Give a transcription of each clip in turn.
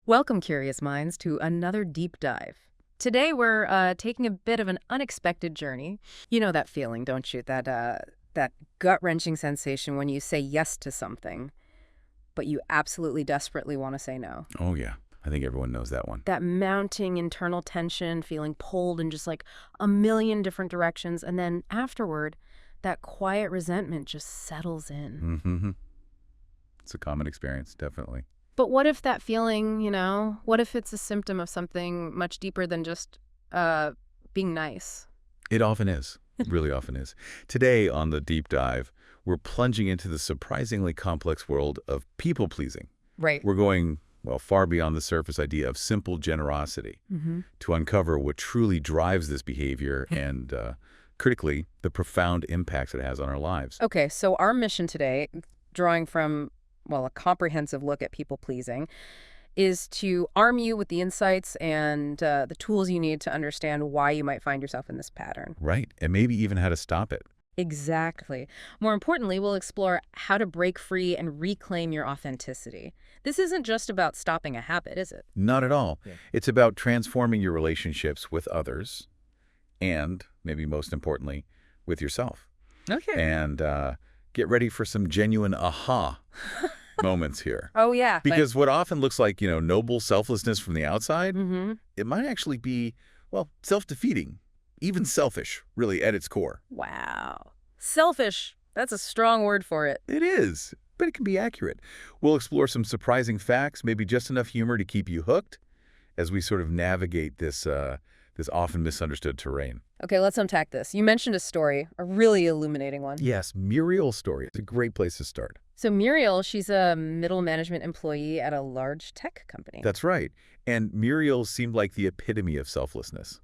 Welcome, curious minds, to another deep dive. Today we're taking a bit of an unexpected journey. You know that feeling, don't you? That gut-wrenching sensation when you say yes to something, but you absolutely desperately want to say no. Oh, yeah. I think everyone knows that one. That mounting internal tension, feeling pulled in just like a million different directions, and then afterward, that quiet resentment just settles in. Mm-hmm. It's a common experience, definitely. But what if that feeling, what if it's a symptom of something much deeper than just being nice? It often is. Really often is. Today on the deep dive, we're plunging into the surprisingly complex world of people-pleasing. Right. We're going, well, far beyond the surface idea of simple generosity to uncover what truly drives this behavior and, critically, the profound impacts it has on our lives. Okay, so our mission today, drawing from, well, a comprehensive look at people-pleasing, is to arm you with the insights and the tools you need to understand why you might find yourself in this pattern. Right. And maybe even how to stop it. Exactly. More importantly, we'll explore how to break free and reclaim your authenticity. This isn't just about stopping a habit, is it? Not at all. Yeah. It's about transforming your relationships with others and, maybe most importantly, with yourself. Okay. And get ready for some genuine aha moments here. Oh, yeah. Because what often looks like, noble selflessness from the outside, it might actually be, well, self-defeating, even selfish, really, at its core. Wow. Selfish. That's a strong word for it. It is, but it can be accurate. We'll explore some surprising facts, maybe just enough humor to keep you hooked as we sort of navigate this often misunderstood terrain. Okay, let's unpack this. You mentioned a story, a really illuminating one. Yes, Muriel's story. It's a great place to start. So Muriel, she's a middle management employee at a large tech company. That's right. And Muriel seemed like the epitome of selflessness.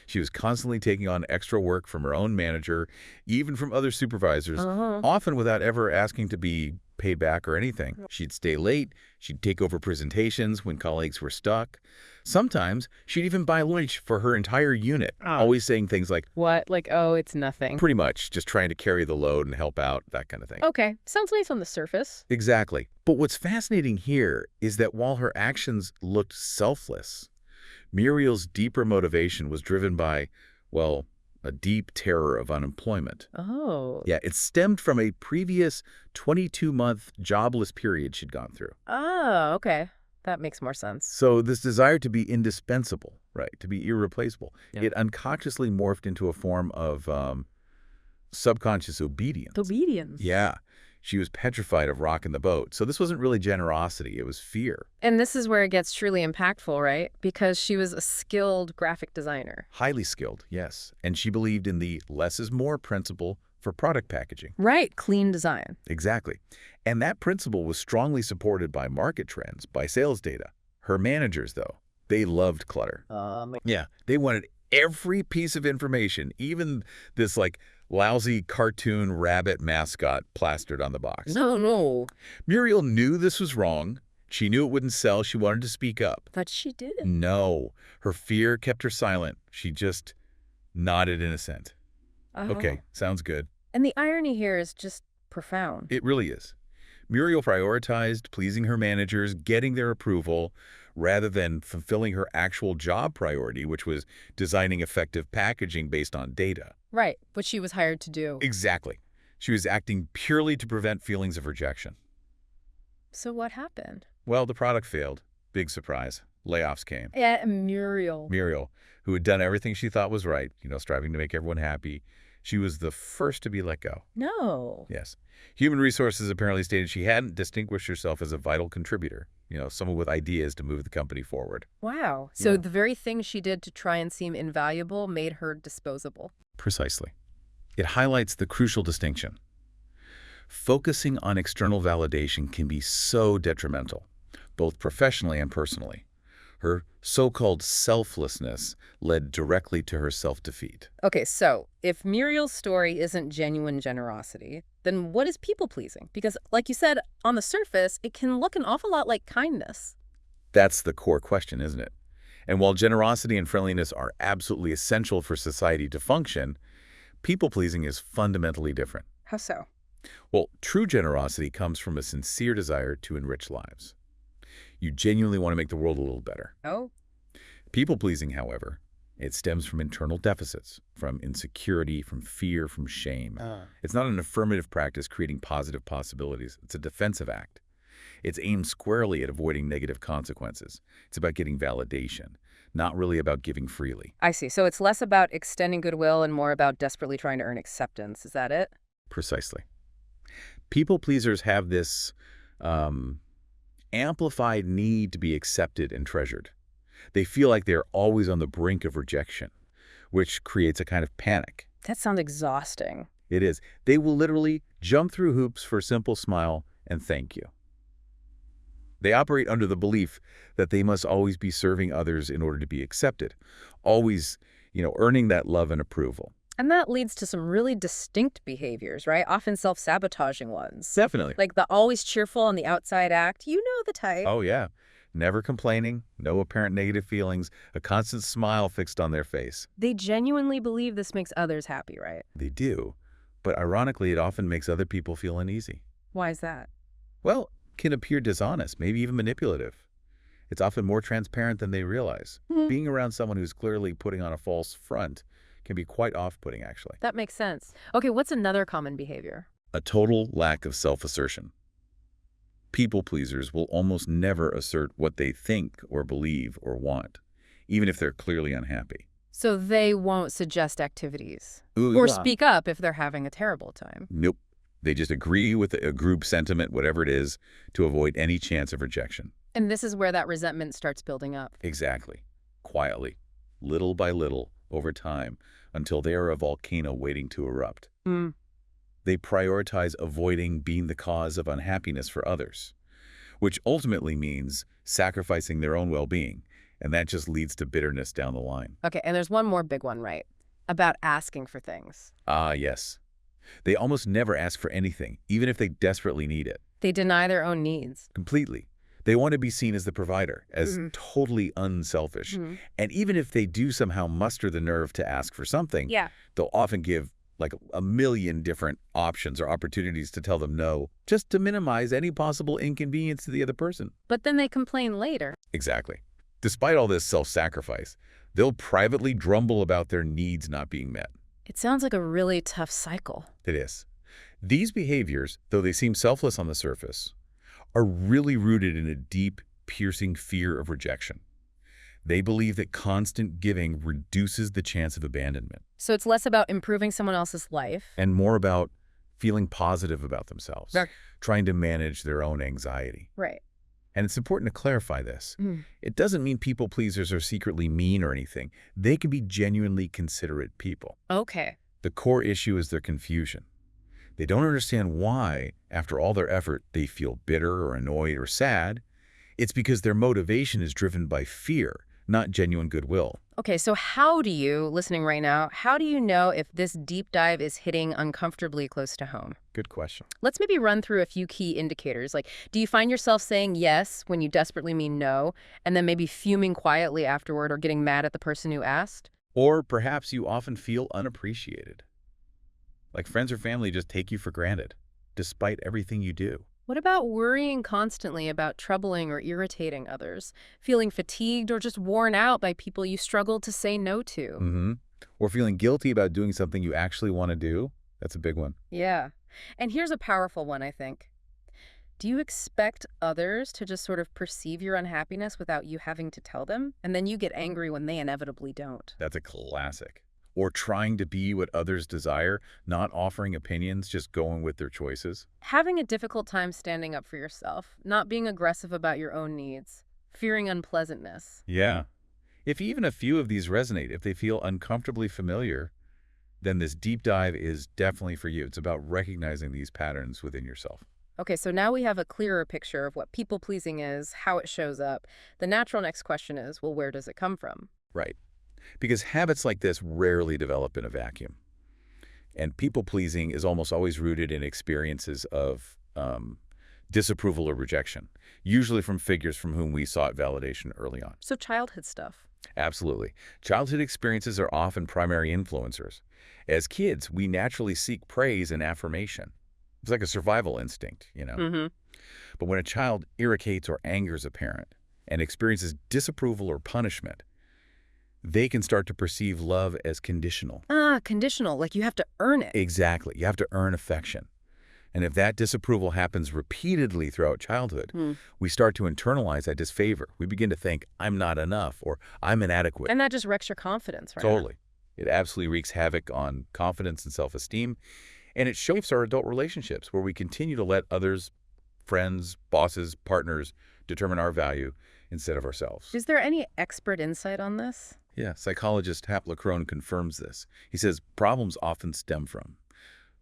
She was constantly taking on extra work from her own manager, even from other supervisors, often without ever asking to be paid back or anything. She'd stay late. She'd take over presentations when colleagues were stuck. Sometimes she'd even buy lunch for her entire unit, always saying things like, What? Like, oh, it's nothing. pretty much just trying to carry the load and help out, that kind of thing. Okay, sounds nice on the surface. Exactly. But what's fascinating here is that while her actions looked selfless, Muriel's deeper motivation was driven by, well, a deep terror of unemployment. Oh. Yeah, it stemmed from a previous 22-month jobless period she'd gone through. Oh, okay. That makes more sense. So this desire to be indispensable, right, to be irreplaceable, Yeah. it unconsciously morphed into a form of subconscious obedience. Obedience. Yeah. She was petrified of rocking the boat. So this wasn't really generosity. It was fear. And this is where it gets truly impactful, right? Because she was a skilled graphic designer. Highly skilled, yes. And she believed in the less is more principle for product packaging. Right, clean design. Exactly. And that principle was strongly supported by market trends, by sales data. Her managers, though, they loved clutter. Yeah, they wanted every piece of information, even this lousy cartoon rabbit mascot plastered on the box. No. Muriel knew this was wrong. She knew it wouldn't sell. She wanted to speak up. But she didn't. No. Her fear kept her silent. She just nodded in assent. Okay, sounds good. And the irony here is just profound. It really is. Muriel prioritized pleasing her managers, getting their approval, rather than fulfilling her actual job priority, which was designing effective packaging based on data. Right, what she was hired to do. Exactly. She was acting purely to prevent feelings of rejection. So what happened? Well, the product failed. Big surprise. Layoffs came. Yeah, Muriel. Muriel, who had done everything she thought was right, striving to make everyone happy, she was the first to be let go. No. Yes. Human Resources apparently stated she hadn't distinguished herself as a vital contributor, someone with ideas to move the company forward. Wow. So Yeah. the very thing she did to try and seem invaluable made her disposable. Precisely. It highlights the crucial distinction. Focusing on external validation can be so detrimental, both professionally and personally. Her so-called selflessness led directly to her self-defeat. Okay, so if Muriel's story isn't genuine generosity, then what is people-pleasing? Because, like you said, on the surface, it can look an awful lot like kindness. That's the core question, isn't it? And while generosity and friendliness are absolutely essential for society to function, people-pleasing is fundamentally different. How so? Well, true generosity comes from a sincere desire to enrich lives. You genuinely want to make the world a little better. Oh, People-pleasing, however, it stems from internal deficits, from insecurity, from fear, from shame. It's not an affirmative practice creating positive possibilities. It's a defensive act. It's aimed squarely at avoiding negative consequences. It's about getting validation, not really about giving freely. I see. So it's less about extending goodwill and more about desperately trying to earn acceptance. Is that it? Precisely. People-pleasers have this amplified need to be accepted and treasured. They feel like they're always on the brink of rejection, which creates a kind of panic. That sounds exhausting. It is. They will literally jump through hoops for a simple smile and thank you. They operate under the belief that they must always be serving others in order to be accepted, always, earning that love and approval. And that leads to some really distinct behaviors, right? Often self-sabotaging ones. Definitely. Like the always cheerful on the outside act. You know the type. Oh, yeah. Never complaining, no apparent negative feelings, a constant smile fixed on their face. They genuinely believe this makes others happy, right? They do. But ironically, it often makes other people feel uneasy. Why is that? Well, can appear dishonest, maybe even manipulative. It's often more transparent than they realize. Being around someone who's clearly putting on a false front can be quite off-putting, actually. That makes sense. Okay, what's another common behavior? A total lack of self-assertion. People-pleasers will almost never assert what they think or believe or want, even if they're clearly unhappy. So they won't suggest activities Ooh, or yeah. speak up if they're having a terrible time. Nope. They just agree with a group sentiment, whatever it is, to avoid any chance of rejection. And this is where that resentment starts building up. Exactly. Quietly, little by little, over time, until they are a volcano waiting to erupt. They prioritize avoiding being the cause of unhappiness for others, which ultimately means sacrificing their own well-being, and that just leads to bitterness down the line. Okay, and there's one more big one, right? About asking for things. Ah, yes. They almost never ask for anything, even if they desperately need it. They deny their own needs. Completely. They want to be seen as the provider, as totally unselfish. And even if they do somehow muster the nerve to ask for something, they'll often give like a million different options or opportunities to tell them no, just to minimize any possible inconvenience to the other person. But then they complain later. Exactly. Despite all this self-sacrifice, they'll privately grumble about their needs not being met. It sounds like a really tough cycle. It is. These behaviors, though they seem selfless on the surface, are really rooted in a deep, piercing fear of rejection. They believe that constant giving reduces the chance of abandonment. So it's less about improving someone else's life. And more about feeling positive about themselves, trying to manage their own anxiety. Right. And it's important to clarify this. It doesn't mean people pleasers are secretly mean or anything. They can be genuinely considerate people. Okay. The core issue is their confusion. They don't understand why, after all their effort, they feel bitter or annoyed or sad. It's because their motivation is driven by fear, not genuine goodwill. Okay, so how do you, listening right now, how do you know if this deep dive is hitting uncomfortably close to home? Good question. Let's maybe run through a few key indicators. Like, do you find yourself saying yes when you desperately mean no, and then maybe fuming quietly afterward or getting mad at the person who asked? Or perhaps you often feel unappreciated. Like friends or family just take you for granted, despite everything you do. What about worrying constantly about troubling or irritating others, feeling fatigued or just worn out by people you struggle to say no to? Or feeling guilty about doing something you actually want to do? That's a big one. Yeah. And here's a powerful one, I think. Do you expect others to just sort of perceive your unhappiness without you having to tell them? And then you get angry when they inevitably don't. That's a classic. Or trying to be what others desire, not offering opinions, just going with their choices. Having a difficult time standing up for yourself, not being aggressive about your own needs, fearing unpleasantness. Yeah. If even a few of these resonate, if they feel uncomfortably familiar, then this deep dive is definitely for you. It's about recognizing these patterns within yourself. Okay, so now we have a clearer picture of what people-pleasing is, how it shows up. The natural next question is, well, where does it come from? Right. Because habits like this rarely develop in a vacuum. And people-pleasing is almost always rooted in experiences of disapproval or rejection, usually from figures from whom we sought validation early on. So childhood stuff. Absolutely. Childhood experiences are often primary influencers. As kids, we naturally seek praise and affirmation. It's like a survival instinct, you know? But when a child irritates or angers a parent and experiences disapproval or punishment, they can start to perceive love as conditional. Ah, conditional, like you have to earn it. Exactly. You have to earn affection. And if that disapproval happens repeatedly throughout childhood, we start to internalize that disfavor. We begin to think, I'm not enough or I'm inadequate. And that just wrecks your confidence, right? Totally. It absolutely wreaks havoc on confidence and self-esteem. And it shapes our adult relationships where we continue to let others, friends, bosses, partners, determine our value instead of ourselves. Is there any expert insight on this? Yeah, psychologist Hap LaCrone confirms this. He says problems often stem from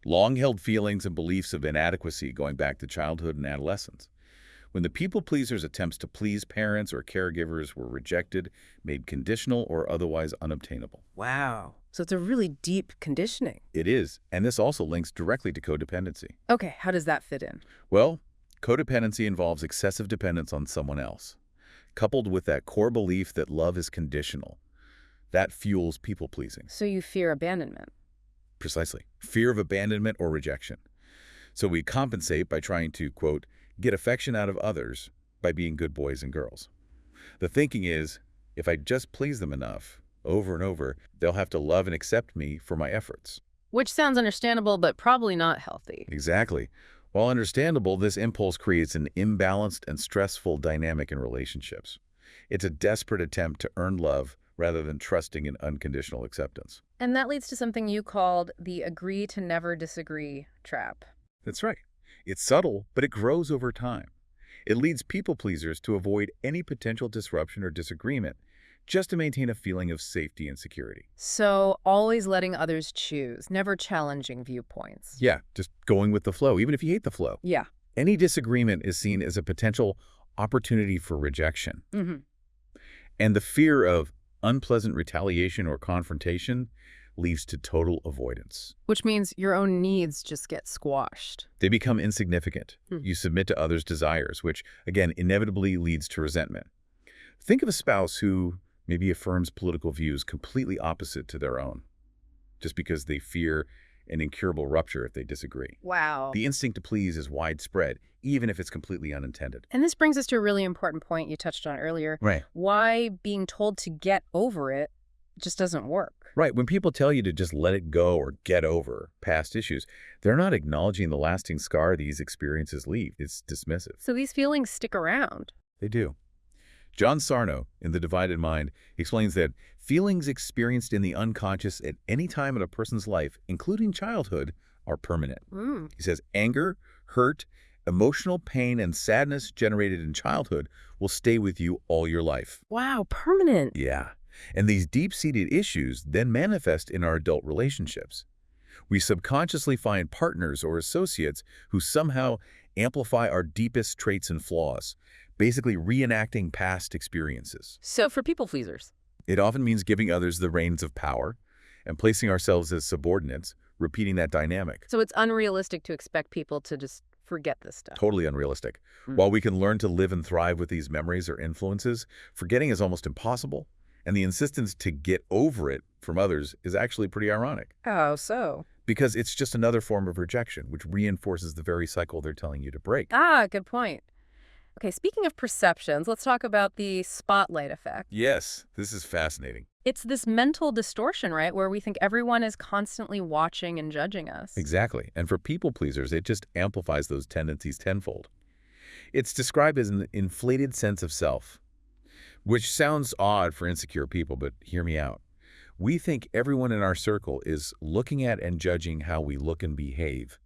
long-held feelings and beliefs of inadequacy going back to childhood and adolescence. When the people-pleaser's attempts to please parents or caregivers were rejected, made conditional, or otherwise unobtainable. Wow. So it's a really deep conditioning. It is, and this also links directly to codependency. Okay, how does that fit in? Well, codependency involves excessive dependence on someone else, coupled with that core belief that love is conditional. That fuels people-pleasing. So you fear abandonment. Precisely. Fear of abandonment or rejection. So we compensate by trying to, quote, get affection out of others by being good boys and girls. The thinking is, if I just please them enough, over and over, they'll have to love and accept me for my efforts. Which sounds understandable, but probably not healthy. Exactly. While understandable, this impulse creates an imbalanced and stressful dynamic in relationships. It's a desperate attempt to earn love rather than trusting in unconditional acceptance. And that leads to something you called the agree to never disagree trap. That's right. It's subtle, but it grows over time. It leads people-pleasers to avoid any potential disruption or disagreement just to maintain a feeling of safety and security. So always letting others choose, never challenging viewpoints. Yeah, just going with the flow, even if you hate the flow. Yeah. Any disagreement is seen as a potential opportunity for rejection. And the fear of unpleasant retaliation or confrontation leads to total avoidance. Which means your own needs just get squashed. They become insignificant. You submit to others' desires, which, again, inevitably leads to resentment. Think of a spouse who maybe affirms political views completely opposite to their own, just because they fear an incurable rupture if they disagree. Wow. The instinct to please is widespread, even if it's completely unintended. And this brings us to a really important point you touched on earlier. Right. Why being told to get over it just doesn't work. Right. When people tell you to just let it go or get over past issues, they're not acknowledging the lasting scar these experiences leave. It's dismissive. So these feelings stick around. They do. John Sarno, in The Divided Mind, explains that feelings experienced in the unconscious at any time in a person's life, including childhood, are permanent. He says anger, hurt, emotional pain, and sadness generated in childhood will stay with you all your life. Wow, permanent. Yeah. And these deep-seated issues then manifest in our adult relationships. We subconsciously find partners or associates who somehow amplify our deepest traits and flaws, basically reenacting past experiences. So for people pleasers. It often means giving others the reins of power and placing ourselves as subordinates, repeating that dynamic. So it's unrealistic to expect people to just forget this stuff. Totally unrealistic. While we can learn to live and thrive with these memories or influences, forgetting is almost impossible, and the insistence to get over it from others is actually pretty ironic. How so? Because it's just another form of rejection, which reinforces the very cycle they're telling you to break. Ah, good point. Okay, speaking of perceptions, let's talk about the spotlight effect. Yes, this is fascinating. It's this mental distortion, right, where we think everyone is constantly watching and judging us. Exactly. And for people pleasers, it just amplifies those tendencies tenfold. It's described as an inflated sense of self, which sounds odd for insecure people, but hear me out. We think everyone in our circle is looking at and judging how we look and behave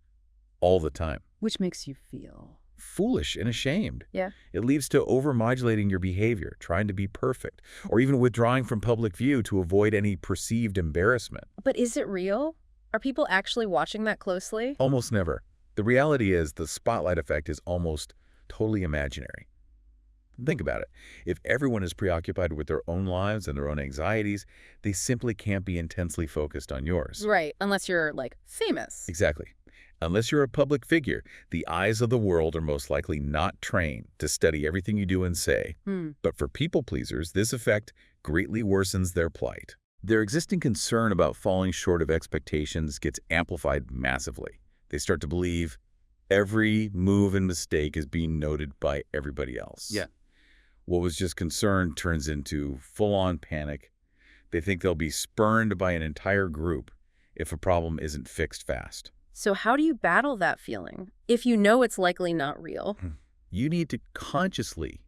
all the time. Which makes you feel foolish and ashamed. Yeah. It leads to overmodulating your behavior, trying to be perfect, or even withdrawing from public view to avoid any perceived embarrassment. But is it real? Are people actually watching that closely? Almost never. The reality is the spotlight effect is almost totally imaginary. Think about it. If everyone is preoccupied with their own lives and their own anxieties, they simply can't be intensely focused on yours. Right, unless you're, like, famous. Exactly. Unless you're a public figure, the eyes of the world are most likely not trained to study everything you do and say. But for people pleasers, this effect greatly worsens their plight. Their existing concern about falling short of expectations gets amplified massively. They start to believe Every move and mistake is being noted by everybody else. Yeah. What was just concern turns into full-on panic. They think they'll be spurned by an entire group if a problem isn't fixed fast. So how do you battle that feeling if you know it's likely not real? You need to consciously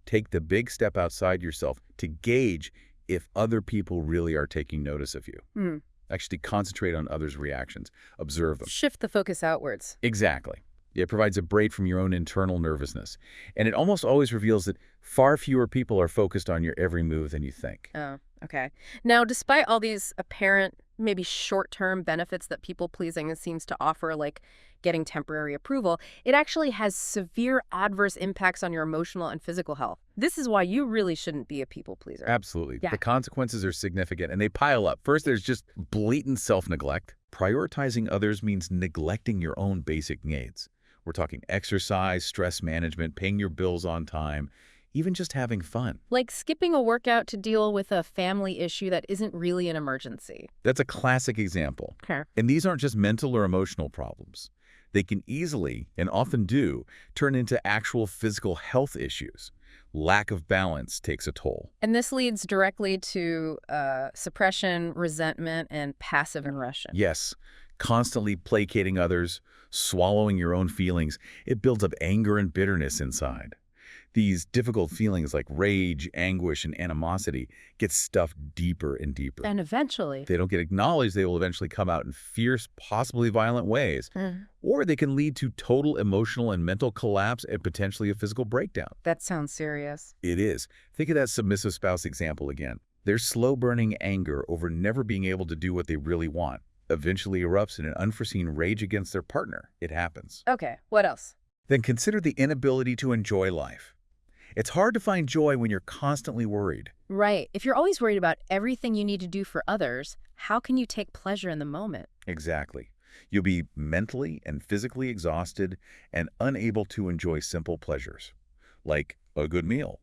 take the big step outside yourself to gauge if other people really are taking notice of you. Hmm. Actually concentrate on others' reactions. Observe them. Shift the focus outwards. Exactly. It provides a break from your own internal nervousness. And it almost always reveals that far fewer people are focused on your every move than you think. Oh, okay. Now, despite all these apparent, maybe short-term benefits that people-pleasing seems to offer, like getting temporary approval, it actually has severe adverse impacts on your emotional and physical health. This is why you really shouldn't be a people-pleaser. Absolutely. Yeah. The consequences are significant, and they pile up. First, there's just blatant self-neglect. Prioritizing others means neglecting your own basic needs. We're talking exercise, stress management, paying your bills on time, even just having fun. Like skipping a workout to deal with a family issue that isn't really an emergency. That's a classic example. Okay. And these aren't just mental or emotional problems. They can easily, and often do, turn into actual physical health issues. Lack of balance takes a toll. And this leads directly to suppression, resentment, and passive aggression. Yes, constantly placating others, swallowing your own feelings, it builds up anger and bitterness inside. These difficult feelings like rage, anguish, and animosity get stuffed deeper and deeper. And eventually... If they don't get acknowledged, they will eventually come out in fierce, possibly violent ways. Or they can lead to total emotional and mental collapse and potentially a physical breakdown. That sounds serious. It is. Think of that submissive spouse example again. Their slow-burning anger over never being able to do what they really want eventually erupts in an unforeseen rage against their partner. It happens. Okay, what else? Then consider the inability to enjoy life. It's hard to find joy when you're constantly worried. Right. If you're always worried about everything you need to do for others, how can you take pleasure in the moment? Exactly. You'll be mentally and physically exhausted and unable to enjoy simple pleasures, like a good meal,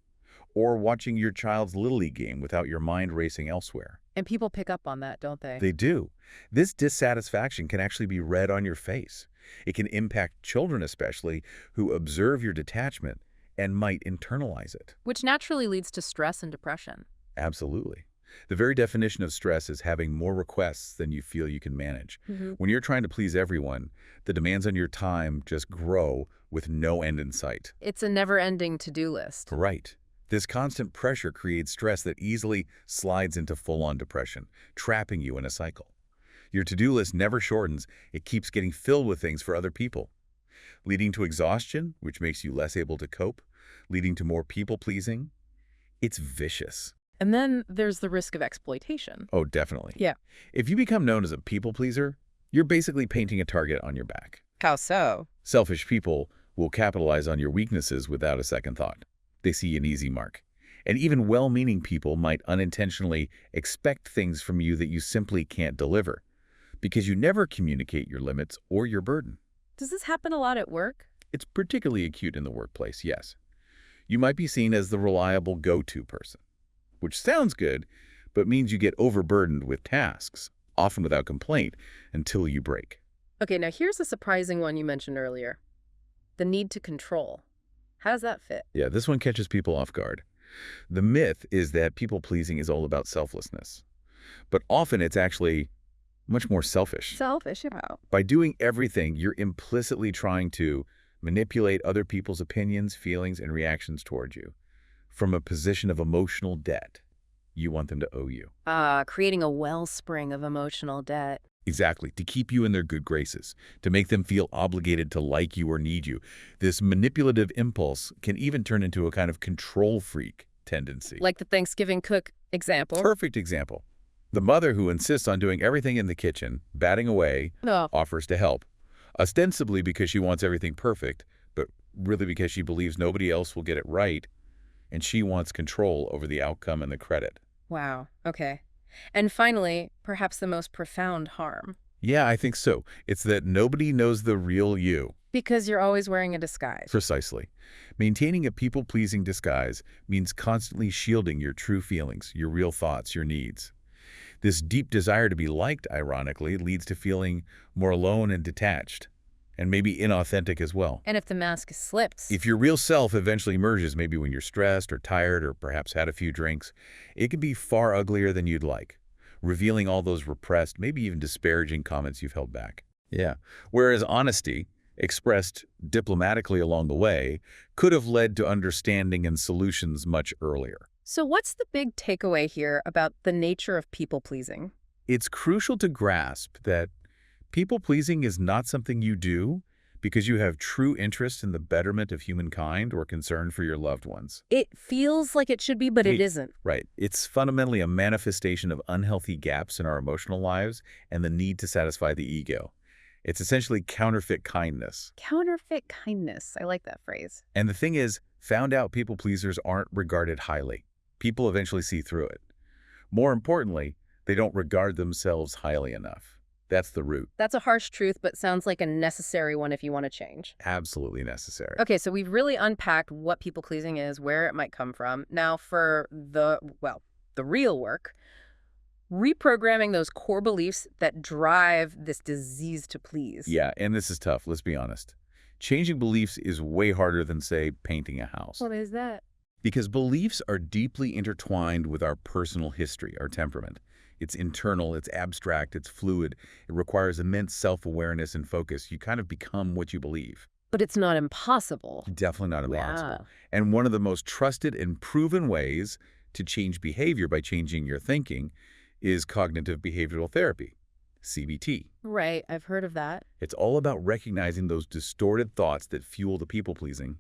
or watching your child's Little League game without your mind racing elsewhere. And people pick up on that, don't they? They do. This dissatisfaction can actually be read on your face. It can impact children especially, who observe your detachment and might internalize it. Which naturally leads to stress and depression. Absolutely. The very definition of stress is having more requests than you feel you can manage. When you're trying to please everyone, the demands on your time just grow with no end in sight. It's a never-ending to-do list. Right. This constant pressure creates stress that easily slides into full-on depression, trapping you in a cycle. Your to-do list never shortens. It keeps getting filled with things for other people, leading to exhaustion, which makes you less able to cope, leading to more people-pleasing. It's vicious. And then there's the risk of exploitation. Oh, definitely. Yeah. If you become known as a people-pleaser, you're basically painting a target on your back. How so? Selfish people will capitalize on your weaknesses without a second thought. They see an easy mark. And even well-meaning people might unintentionally expect things from you that you simply can't deliver because you never communicate your limits or your burden. Does this happen a lot at work? It's particularly acute in the workplace, yes. You might be seen as the reliable go-to person, which sounds good, but means you get overburdened with tasks, often without complaint, until you break. Okay, now here's a surprising one you mentioned earlier. The need to control. How does that fit? Yeah, this one catches people off guard. The myth is that people-pleasing is all about selflessness, but often it's actually much more selfish. Selfish about. By doing everything, you're implicitly trying to manipulate other people's opinions, feelings, and reactions toward you from a position of emotional debt. You want them to owe you. Creating a wellspring of emotional debt. Exactly, to keep you in their good graces, to make them feel obligated to like you or need you. This manipulative impulse can even turn into a kind of control freak tendency. Like the Thanksgiving cook example. Perfect example. The mother who insists on doing everything in the kitchen, batting away, offers to help, ostensibly because she wants everything perfect, but really because she believes nobody else will get it right, and she wants control over the outcome and the credit. Wow, okay. And finally, perhaps the most profound harm. Yeah, I think so. It's that nobody knows the real you. Because you're always wearing a disguise. Precisely. Maintaining a people-pleasing disguise means constantly shielding your true feelings, your real thoughts, your needs. This deep desire to be liked, ironically, leads to feeling more alone and detached. and maybe inauthentic as well. And if the mask slips? If your real self eventually emerges, maybe when you're stressed or tired or perhaps had a few drinks, it can be far uglier than you'd like, revealing all those repressed, maybe even disparaging comments you've held back. Yeah. Whereas honesty, expressed diplomatically along the way, could have led to understanding and solutions much earlier. So what's the big takeaway here about the nature of people-pleasing? It's crucial to grasp that people-pleasing is not something you do because you have true interest in the betterment of humankind or concern for your loved ones. It feels like it should be, but it isn't. Right. It's fundamentally a manifestation of unhealthy gaps in our emotional lives and the need to satisfy the ego. It's essentially counterfeit kindness. Counterfeit kindness. I like that phrase. And the thing is, found out people-pleasers aren't regarded highly. People eventually see through it. More importantly, they don't regard themselves highly enough. That's the root. That's a harsh truth, but sounds like a necessary one if you want to change. Absolutely necessary. Okay, so we've really unpacked what people-pleasing is, where it might come from. Now for the real work, reprogramming those core beliefs that drive this disease to please. Yeah, and this is tough, let's be honest. Changing beliefs is way harder than, say, painting a house. What is that? Because beliefs are deeply intertwined with our personal history, our temperament. It's internal, it's abstract, it's fluid. It requires immense self-awareness and focus. You kind of become what you believe. But it's not impossible. Definitely not impossible. Wow. And one of the most trusted and proven ways to change behavior by changing your thinking is cognitive behavioral therapy, CBT. Right, I've heard of that. It's all about recognizing those distorted thoughts that fuel the people-pleasing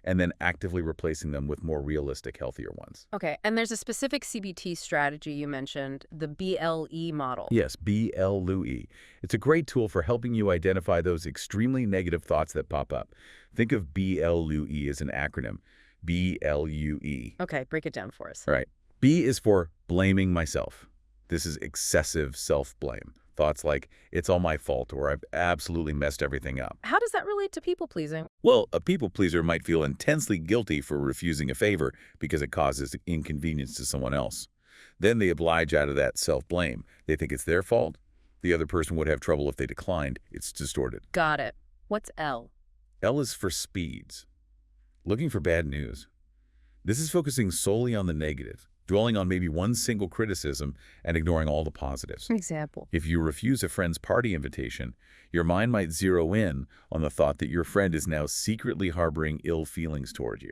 and then actively replacing them with more realistic, healthier ones. Okay, and there's a specific CBT strategy you mentioned, the BLE model. Yes, BLUE. It's a great tool for helping you identify those extremely negative thoughts that pop up. Think of BLUE as an acronym, BLUE. Okay, break it down for us. All right. B is for blaming myself. This is excessive self-blame. Thoughts like, it's all my fault, or I've absolutely messed everything up. How does that relate to people-pleasing? Well, a people-pleaser might feel intensely guilty for refusing a favor because it causes inconvenience to someone else. Then they oblige out of that self-blame. They think it's their fault. The other person would have trouble if they declined. It's distorted. Got it. What's L? L is for speeds. Looking for bad news. This is focusing solely on the negative, dwelling on maybe one single criticism and ignoring all the positives. Example. If you refuse a friend's party invitation, your mind might zero in on the thought that your friend is now secretly harboring ill feelings toward you.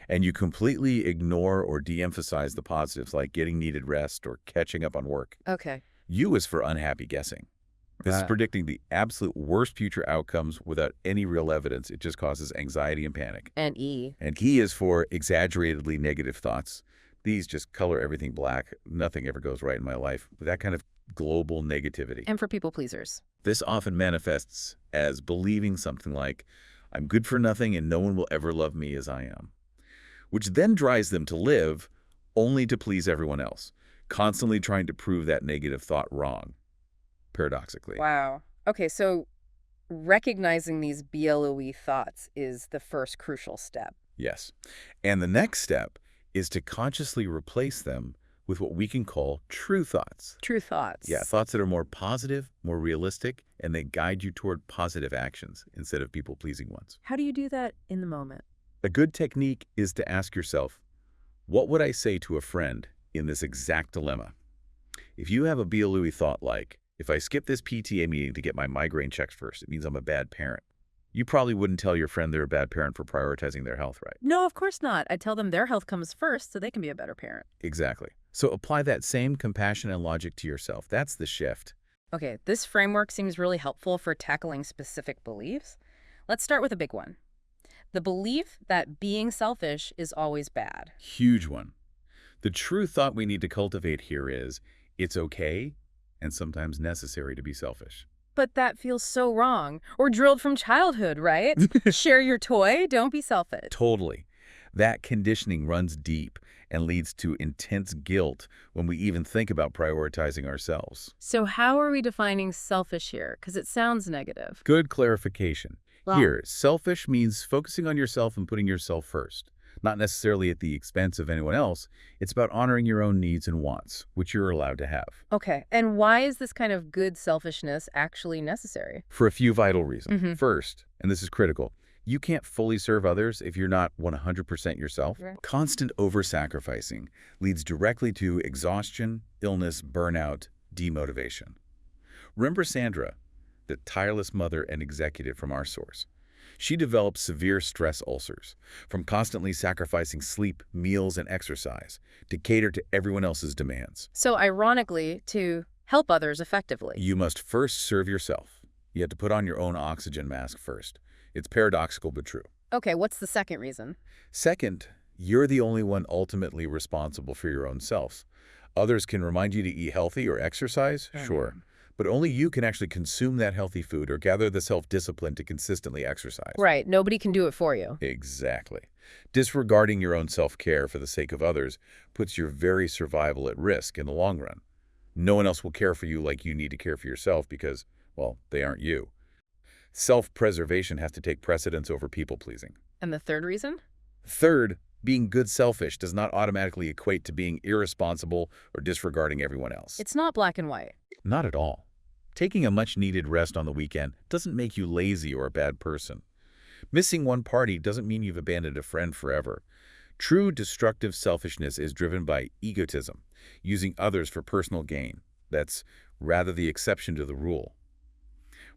And you completely ignore or de-emphasize the positives like getting needed rest or catching up on work. Okay. U is for unhappy guessing. This is predicting the absolute worst future outcomes without any real evidence. It just causes anxiety and panic. And E? And E is for exaggeratedly negative thoughts. These just color everything black. Nothing ever goes right in my life. That kind of global negativity. And for people-pleasers? This often manifests as believing something like, I'm good for nothing and no one will ever love me as I am, which then drives them to live only to please everyone else, constantly trying to prove that negative thought wrong, paradoxically. Wow. Okay, so recognizing these BLOE thoughts is the first crucial step. Yes. And the next step is to consciously replace them with what we can call true thoughts. True thoughts. Yeah, thoughts that are more positive, more realistic, and they guide you toward positive actions instead of people-pleasing ones. How do you do that in the moment? A good technique is to ask yourself, what would I say to a friend in this exact dilemma? If you have a BLUE thought like, if I skip this PTA meeting to get my migraine checked first, it means I'm a bad parent. You probably wouldn't tell your friend they're a bad parent for prioritizing their health, right? No, of course not. I tell them their health comes first so they can be a better parent. Exactly. So apply that same compassion and logic to yourself. That's the shift. Okay, this framework seems really helpful for tackling specific beliefs. Let's start with a big one. The belief that being selfish is always bad. Huge one. The true thought we need to cultivate here is, it's okay and sometimes necessary to be selfish. But that feels so wrong. Or drilled from childhood, right? Share your toy, don't be selfish. Totally. That conditioning runs deep and leads to intense guilt when we even think about prioritizing ourselves. So how are we defining selfish here? Because it sounds negative. Good clarification. Well, Here, selfish means focusing on yourself and putting yourself first. not necessarily at the expense of anyone else. It's about honoring your own needs and wants, which you're allowed to have. Okay, and why is this kind of good selfishness actually necessary? For a few vital reasons. Mm-hmm. First, and this is critical, you can't fully serve others if you're not 100% yourself. Right. Constant over-sacrificing leads directly to exhaustion, illness, burnout, demotivation. Remember Sandra, the tireless mother and executive from our source. She developed severe stress ulcers from constantly sacrificing sleep, meals, and exercise to cater to everyone else's demands. So ironically, to help others effectively. You must first serve yourself. You have to put on your own oxygen mask first. It's paradoxical but true. Okay, what's the second reason? Second, you're the only one ultimately responsible for your own self. Others can remind you to eat healthy or exercise, sure. But only you can actually consume that healthy food or gather the self-discipline to consistently exercise. Right, nobody can do it for you. Exactly. Disregarding your own self-care for the sake of others puts your very survival at risk in the long run. No one else will care for you like you need to care for yourself because, well, they aren't you. Self-preservation has to take precedence over people-pleasing. And the third reason? Third, being good selfish does not automatically equate to being irresponsible or disregarding everyone else. It's not black and white. Not at all. Taking a much-needed rest on the weekend doesn't make you lazy or a bad person. Missing one party doesn't mean you've abandoned a friend forever. True destructive selfishness is driven by egotism, using others for personal gain. That's rather the exception to the rule.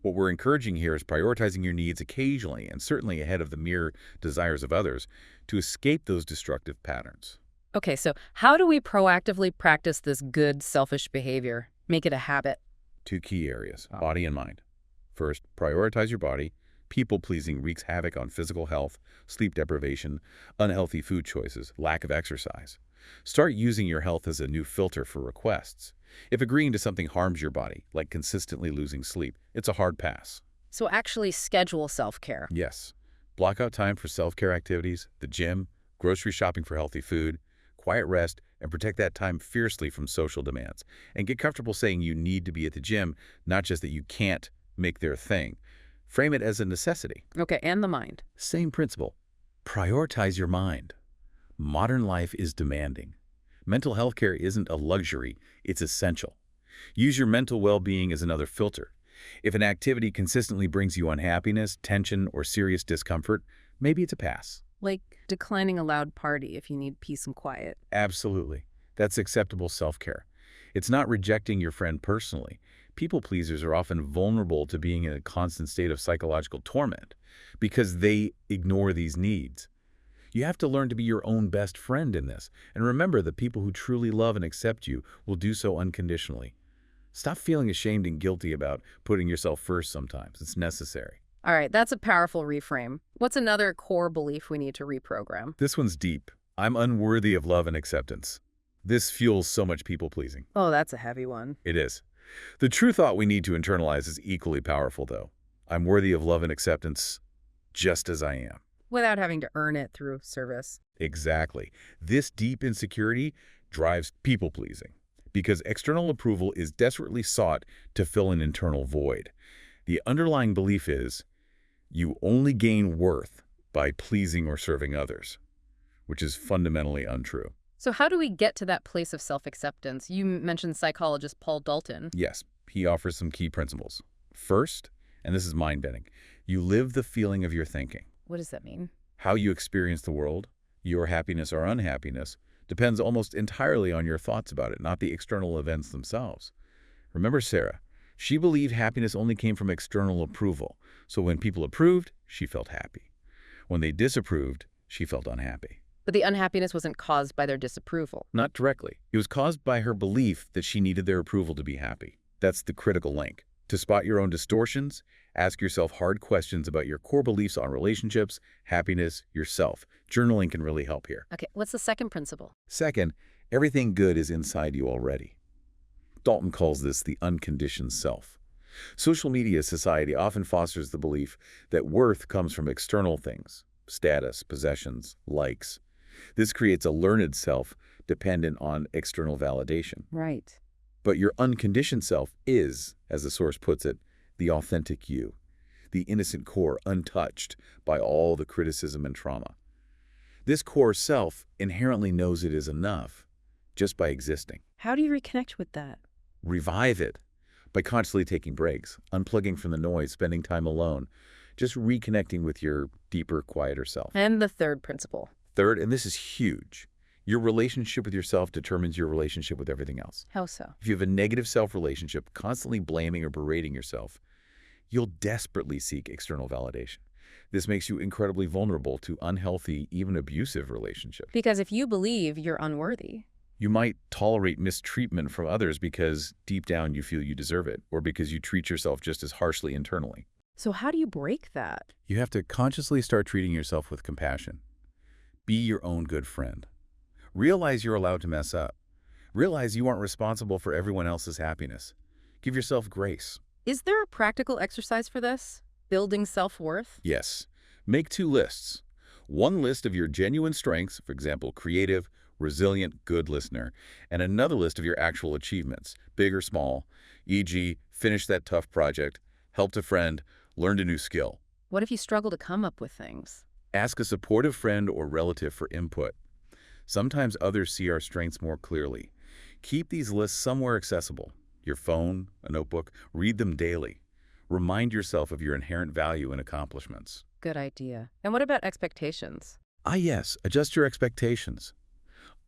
What we're encouraging here is prioritizing your needs occasionally and certainly ahead of the mere desires of others to escape those destructive patterns. Okay, so how do we proactively practice this good selfish behavior? Make it a habit? Two key areas, body and mind. First, prioritize your body. People-pleasing wreaks havoc on physical health, sleep deprivation, unhealthy food choices, lack of exercise. Start using your health as a new filter for requests. If agreeing to something harms your body, like consistently losing sleep, it's a hard pass. So actually schedule self-care. Yes. Block out time for self-care activities, the gym, grocery shopping for healthy food, quiet rest, and protect that time fiercely from social demands. And get comfortable saying you need to be at the gym, not just that you can't make their thing. Frame it as a necessity. Okay, and the mind. Same principle. Prioritize your mind. Modern life is demanding. Mental health care isn't a luxury, it's essential. Use your mental well-being as another filter. If an activity consistently brings you unhappiness, tension, or serious discomfort, maybe it's a pass. Like declining a loud party if you need peace and quiet. Absolutely. That's acceptable self-care. It's not rejecting your friend personally. People pleasers are often vulnerable to being in a constant state of psychological torment because they ignore these needs. You have to learn to be your own best friend in this, and remember that people who truly love and accept you will do so unconditionally. Stop feeling ashamed and guilty about putting yourself first sometimes. It's necessary. All right, that's a powerful reframe. What's another core belief we need to reprogram? This one's deep. I'm unworthy of love and acceptance. This fuels so much people-pleasing. Oh, that's a heavy one. It is. The true thought we need to internalize is equally powerful, though. I'm worthy of love and acceptance just as I am. Without having to earn it through service. Exactly. This deep insecurity drives people-pleasing because external approval is desperately sought to fill an internal void. The underlying belief is you only gain worth by pleasing or serving others, which is fundamentally untrue. So how do we get to that place of self-acceptance? You mentioned psychologist Paul Dalton. Yes, he offers some key principles. First, and this is mind-bending, you live the feeling of your thinking. What does that mean? How you experience the world, your happiness or unhappiness, depends almost entirely on your thoughts about it, not the external events themselves. Remember Sarah. She believed happiness only came from external approval. So when people approved, she felt happy. When they disapproved, she felt unhappy. But the unhappiness wasn't caused by their disapproval. Not directly. It was caused by her belief that she needed their approval to be happy. That's the critical link. To spot your own distortions, ask yourself hard questions about your core beliefs on relationships, happiness, yourself. Journaling can really help here. Okay, what's the second principle? Second, everything good is inside you already. Dalton calls this the unconditioned self. Social media society often fosters the belief that worth comes from external things, status, possessions, likes. This creates a learned self dependent on external validation. Right. But your unconditioned self is, as the source puts it, the authentic you, the innocent core untouched by all the criticism and trauma. This core self inherently knows it is enough just by existing. How do you reconnect with that? Revive it by consciously taking breaks, unplugging from the noise, spending time alone, just reconnecting with your deeper, quieter self. And the third principle. Third, and this is huge, your relationship with yourself determines your relationship with everything else. How so? If you have a negative self-relationship, constantly blaming or berating yourself, you'll desperately seek external validation. This makes you incredibly vulnerable to unhealthy, even abusive relationships. Because if you believe you're unworthy, you might tolerate mistreatment from others because deep down you feel you deserve it, or because you treat yourself just as harshly internally. so how do you break that? You have to consciously start treating yourself with compassion. Be your own good friend. Realize you're allowed to mess up. Realize you aren't responsible for everyone else's happiness. Give yourself grace. Is there a practical exercise for this? Building self-worth? Yes. Make 2 lists. One list of your genuine strengths, for example, creative, resilient, good listener, and another list of your actual achievements, big or small, e.g., finish that tough project, helped a friend, learned a new skill. What if you struggle to come up with things? Ask a supportive friend or relative for input. Sometimes others see our strengths more clearly. Keep these lists somewhere accessible. Your phone, a notebook, read them daily. Remind yourself of your inherent value and accomplishments. Good idea. And what about expectations? Yes, adjust your expectations.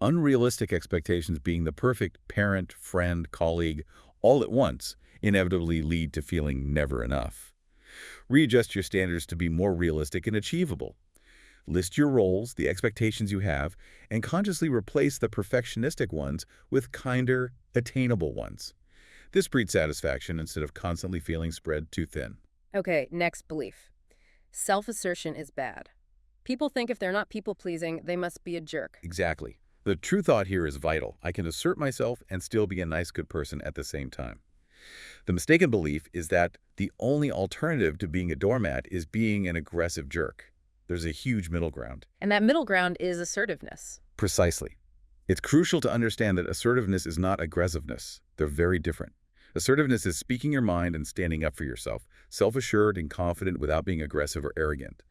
Unrealistic expectations, being the perfect parent, friend, colleague, all at once, inevitably lead to feeling never enough. Readjust your standards to be more realistic and achievable. List your roles, the expectations you have, and consciously replace the perfectionistic ones with kinder, attainable ones. This breeds satisfaction instead of constantly feeling spread too thin. Okay, next belief. Self-assertion is bad. People think if they're not people-pleasing, they must be a jerk. Exactly. The true thought here is vital. I can assert myself and still be a nice, good person at the same time. The mistaken belief is that the only alternative to being a doormat is being an aggressive jerk. There's a huge middle ground. And that middle ground is assertiveness. Precisely. It's crucial to understand that assertiveness is not aggressiveness. They're very different. Assertiveness is speaking your mind and standing up for yourself, self-assured and confident without being aggressive or arrogant.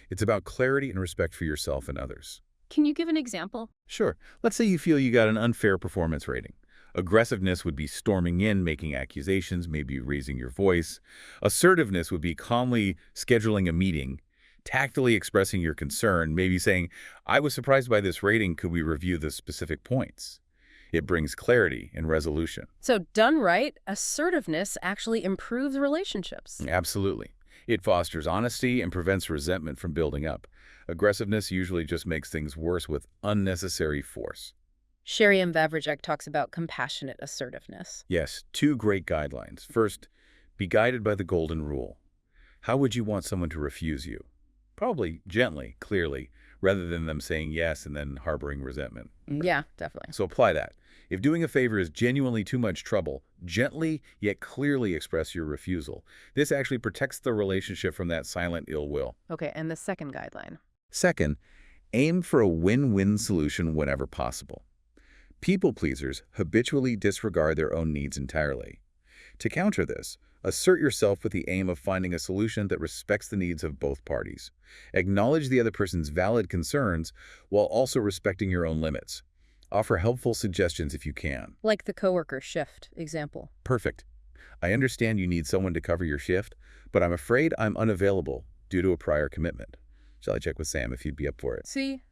It's about clarity and respect for yourself and others. Can you give an example? Sure. Let's say you feel you got an unfair performance rating. Aggressiveness would be storming in, making accusations, maybe raising your voice. Assertiveness would be calmly scheduling a meeting, tactfully expressing your concern, maybe saying, "I was surprised by this rating. Could we review the specific points?" It brings clarity and resolution. So done right, assertiveness actually improves relationships. Absolutely. It fosters honesty and prevents resentment from building up. Aggressiveness usually just makes things worse with unnecessary force. Sherry M. Vavrajek talks about compassionate assertiveness. Yes, 2 great guidelines. First, be guided by the golden rule. How would you want someone to refuse you? Probably gently, clearly, rather than them saying yes and then harboring resentment. Yeah, definitely. So apply that. If doing a favor is genuinely too much trouble, gently yet clearly express your refusal. This actually protects the relationship from that silent ill will. Okay, and the second guideline. Second, aim for a win-win solution whenever possible. People pleasers habitually disregard their own needs entirely. To counter this, assert yourself with the aim of finding a solution that respects the needs of both parties. Acknowledge the other person's valid concerns while also respecting your own limits. Offer helpful suggestions if you can. Like the coworker shift example. Perfect. I understand you need someone to cover your shift, but I'm afraid I'm unavailable due to a prior commitment. Shall I check with Sam if you'd be up for it? See,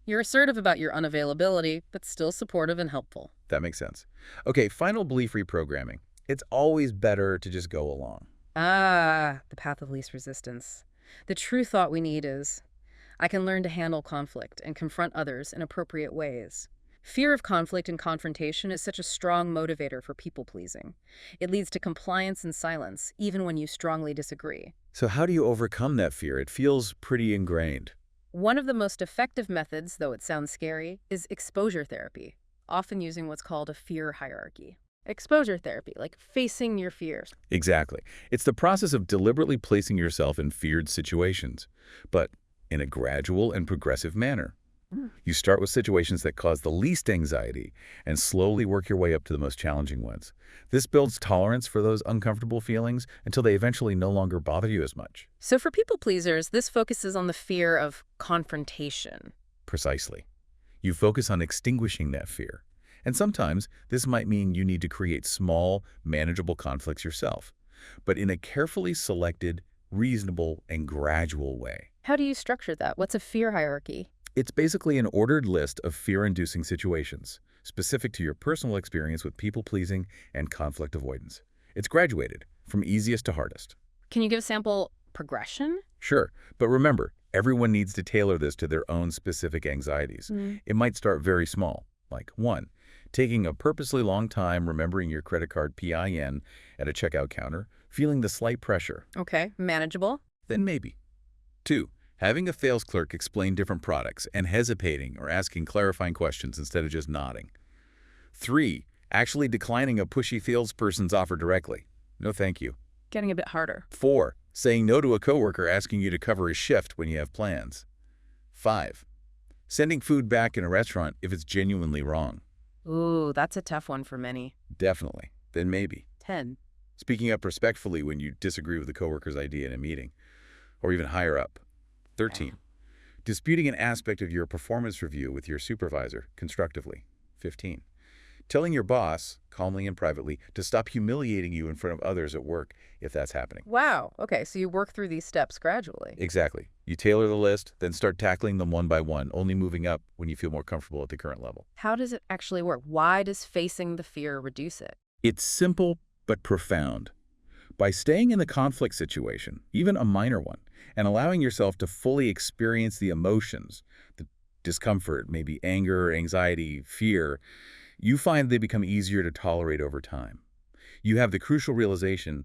you're assertive about your unavailability, but still supportive and helpful. That makes sense. Okay, final belief reprogramming. It's always better to just go along. Ah, the path of least resistance. The true thought we need is, I can learn to handle conflict and confront others in appropriate ways. Fear of conflict and confrontation is such a strong motivator for people-pleasing. It leads to compliance and silence, even when you strongly disagree. So how do you overcome that fear? It feels pretty ingrained. One of the most effective methods, though it sounds scary, is exposure therapy, often using what's called a fear hierarchy. Exposure therapy, like facing your fears. Exactly. It's the process of deliberately placing yourself in feared situations, but in a gradual and progressive manner. You start with situations that cause the least anxiety and slowly work your way up to the most challenging ones. This builds tolerance for those uncomfortable feelings until they eventually no longer bother you as much. So for people pleasers, this focuses on the fear of confrontation. Precisely. You focus on extinguishing that fear. And sometimes this might mean you need to create small, manageable conflicts yourself, but in a carefully selected, reasonable, and gradual way. How do you structure that? What's a fear hierarchy? It's basically an ordered list of fear-inducing situations, specific to your personal experience with people-pleasing and conflict avoidance. It's graduated, from easiest to hardest. Can you give a sample progression? Sure, but remember, everyone needs to tailor this to their own specific anxieties. It might start very small, like 1, taking a purposely long time remembering your credit card PIN at a checkout counter, feeling the slight pressure. Okay, manageable. Then maybe. 2, having a sales clerk explain different products and hesitating or asking clarifying questions instead of just nodding. 3, actually declining a pushy salesperson's offer directly. No thank you. Getting a bit harder. 4, saying no to a coworker asking you to cover a shift when you have plans. 5, sending food back in a restaurant if it's genuinely wrong. Ooh, that's a tough one for many. Definitely. Then maybe. 10. Speaking up respectfully when you disagree with the coworker's idea in a meeting, or even higher up. 13. Disputing an aspect of your performance review with your supervisor constructively. 15. Telling your boss, calmly and privately, to stop humiliating you in front of others at work if that's happening. Wow. Okay, so you work through these steps gradually. Exactly. You tailor the list, then start tackling them one by one, only moving up when you feel more comfortable at the current level. How does it actually work? Why does facing the fear reduce it? It's simple but profound. By staying in the conflict situation, even a minor one, and allowing yourself to fully experience the emotions, the discomfort, maybe anger, anxiety, fear, you find they become easier to tolerate over time. You have the crucial realization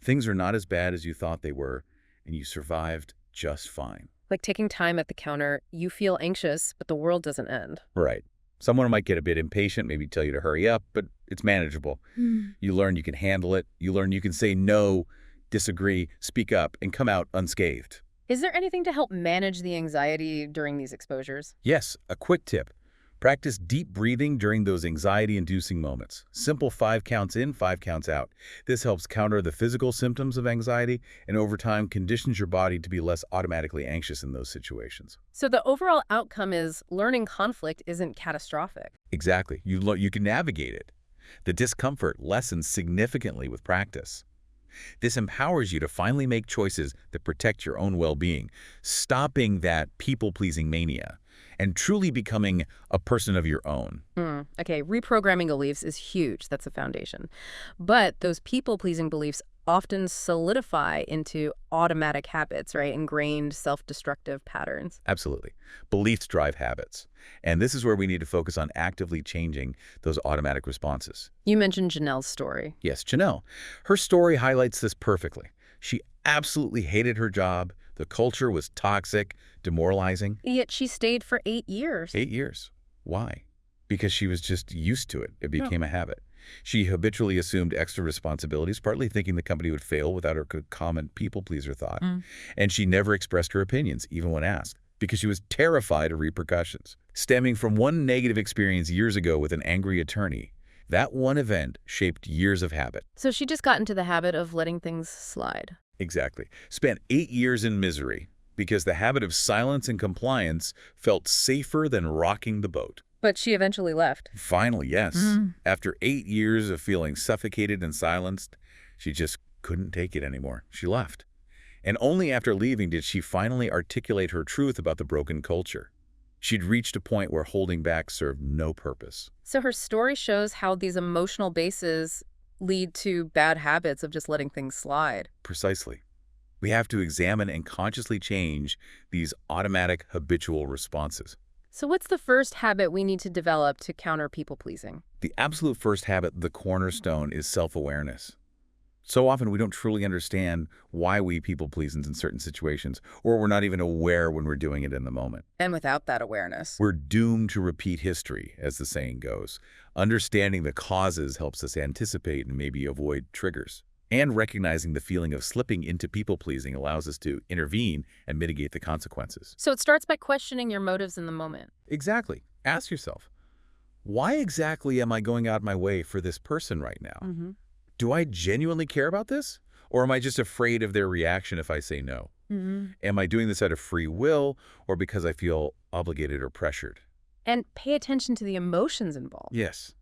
things are not as bad as you thought they were, and you survived just fine. Like taking time at the counter, you feel anxious, but the world doesn't end. Right. Someone might get a bit impatient, maybe tell you to hurry up, but it's manageable. You learn you can handle it. You learn you can say no, disagree, speak up, and come out unscathed. Is there anything to help manage the anxiety during these exposures? Yes, a quick tip. Practice deep breathing during those anxiety-inducing moments. Simple 5 counts in, 5 counts out. This helps counter the physical symptoms of anxiety and over time conditions your body to be less automatically anxious in those situations. So the overall outcome is learning conflict isn't catastrophic. Exactly. You can navigate it. The discomfort lessens significantly with practice. This empowers you to finally make choices that protect your own well-being, stopping that people-pleasing mania, and truly becoming a person of your own. Okay, reprogramming beliefs is huge. That's the foundation. But those people-pleasing beliefs often solidify into automatic habits, right? Ingrained self-destructive patterns. Absolutely. Beliefs drive habits. And this is where we need to focus on actively changing those automatic responses. You mentioned Janelle's story. Yes, Janelle. Her story highlights this perfectly. She absolutely hated her job. The culture was toxic, demoralizing. Yet she stayed for 8 years. 8 years. Why? Because she was just used to it. It became a habit. She habitually assumed extra responsibilities, partly thinking the company would fail without her common people-pleaser thought. And she never expressed her opinions, even when asked, because she was terrified of repercussions. Stemming from one negative experience years ago with an angry attorney, that one event shaped years of habit. So she just got into the habit of letting things slide. Exactly. Spent 8 years in misery because the habit of silence and compliance felt safer than rocking the boat. But she eventually left. Finally, yes. After 8 years of feeling suffocated and silenced, she just couldn't take it anymore. She left. And only after leaving did she finally articulate her truth about the broken culture. She'd reached a point where holding back served no purpose. So her story shows how these emotional bases lead to bad habits of just letting things slide. Precisely. We have to examine and consciously change these automatic habitual responses. So what's the first habit we need to develop to counter people-pleasing? The absolute first habit, the cornerstone, is self-awareness. So often we don't truly understand why we people-please in certain situations, or we're not even aware when we're doing it in the moment. And without that awareness, We're doomed to repeat history, as the saying goes. Understanding the causes helps us anticipate and maybe avoid triggers. And recognizing the feeling of slipping into people-pleasing allows us to intervene and mitigate the consequences. So it starts by questioning your motives in the moment. Exactly. Ask yourself, why exactly am I going out of my way for this person right now? Do I genuinely care about this? Or am I just afraid of their reaction if I say no? Hmm. Am I doing this out of free will or because I feel obligated or pressured? And pay attention to the emotions involved. Yes.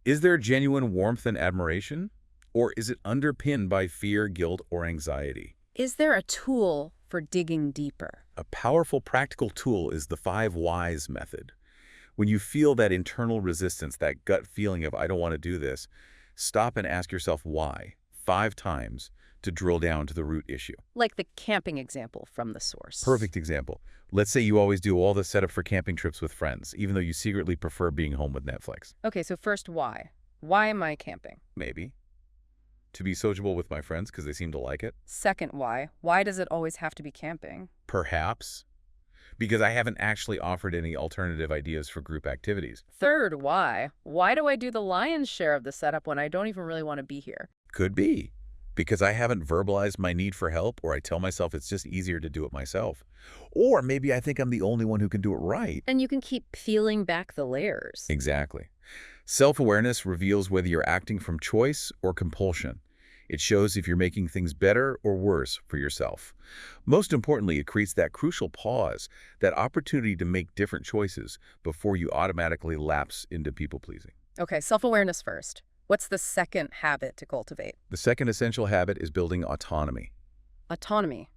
Is there genuine warmth and admiration? Or is it underpinned by fear, guilt, or anxiety? Is there a tool for digging deeper? A powerful practical tool is the 5 whys method. When you feel that internal resistance, that gut feeling of, I don't want to do this, stop and ask yourself why 5 times to drill down to the root issue. Like the camping example from the source. Perfect example. Let's say you always do all the setup for camping trips with friends, even though you secretly prefer being home with Netflix. Okay, so first, why? Why am I camping? Maybe. To be sociable with my friends because they seem to like it. Second, why? Why does it always have to be camping? Perhaps. Because I haven't actually offered any alternative ideas for group activities. Third, why? Why do I do the lion's share of the setup when I don't even really want to be here? Could be. Because I haven't verbalized my need for help, or I tell myself it's just easier to do it myself. Or maybe I think I'm the only one who can do it right. And you can keep peeling back the layers. Exactly. Self-awareness reveals whether you're acting from choice or compulsion. It shows if you're making things better or worse for yourself. Most importantly, it creates that crucial pause, that opportunity to make different choices before you automatically lapse into people-pleasing. Okay, self-awareness first. What's the second habit to cultivate? The second essential habit is building autonomy. Autonomy,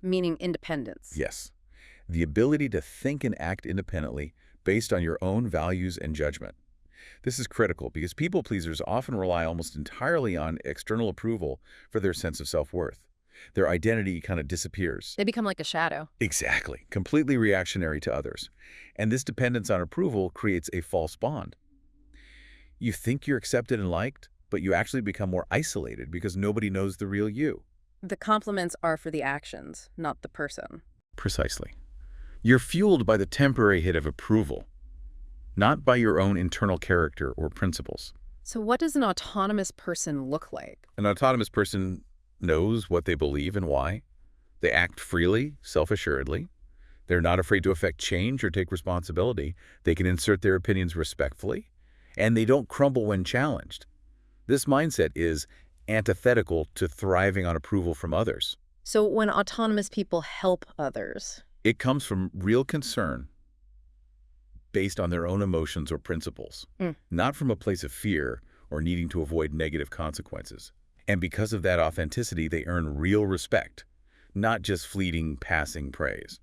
meaning independence. Yes. The ability to think and act independently based on your own values and judgment. This is critical because people pleasers often rely almost entirely on external approval for their sense of self-worth. Their identity kind of disappears. They become like a shadow. Exactly. Completely reactionary to others. And this dependence on approval creates a false bond. You think you're accepted and liked, but you actually become more isolated because nobody knows the real you. The compliments are for the actions, not the person. Precisely. You're fueled by the temporary hit of approval, not by your own internal character or principles. So what does an autonomous person look like? An autonomous person knows what they believe and why. They act freely, self-assuredly. They're not afraid to affect change or take responsibility. They can insert their opinions respectfully, and they don't crumble when challenged. This mindset is antithetical to thriving on approval from others. So when autonomous people help others, It comes from real concern based on their own emotions or principles, not from a place of fear or needing to avoid negative consequences. And because of that authenticity, they earn real respect, not just fleeting, passing praise.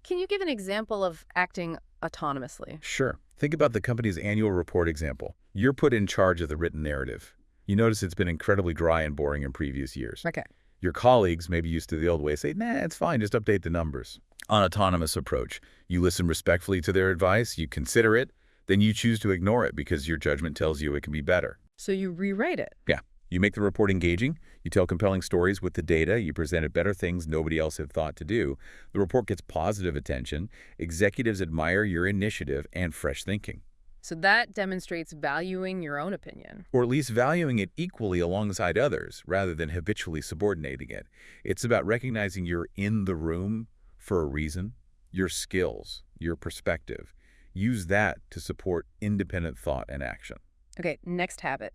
can you give an example of acting autonomously? Sure. Think about the company's annual report example. You're put in charge of the written narrative. You notice it's been incredibly dry and boring in previous years. Okay. Your colleagues, maybe used to the old way, say, nah, it's fine, just update the numbers. On autonomous approach, you listen respectfully to their advice, you consider it, then you choose to ignore it because your judgment tells you it can be better. So you rewrite it. Yeah. You make the report engaging, you tell compelling stories with the data, you presented better things nobody else had thought to do. The report gets positive attention, executives admire your initiative and fresh thinking. So that demonstrates valuing your own opinion. Or at least valuing it equally alongside others, rather than habitually subordinating it. It's about recognizing you're in the room for a reason, your skills, your perspective. Use that to support independent thought and action. Okay, next habit.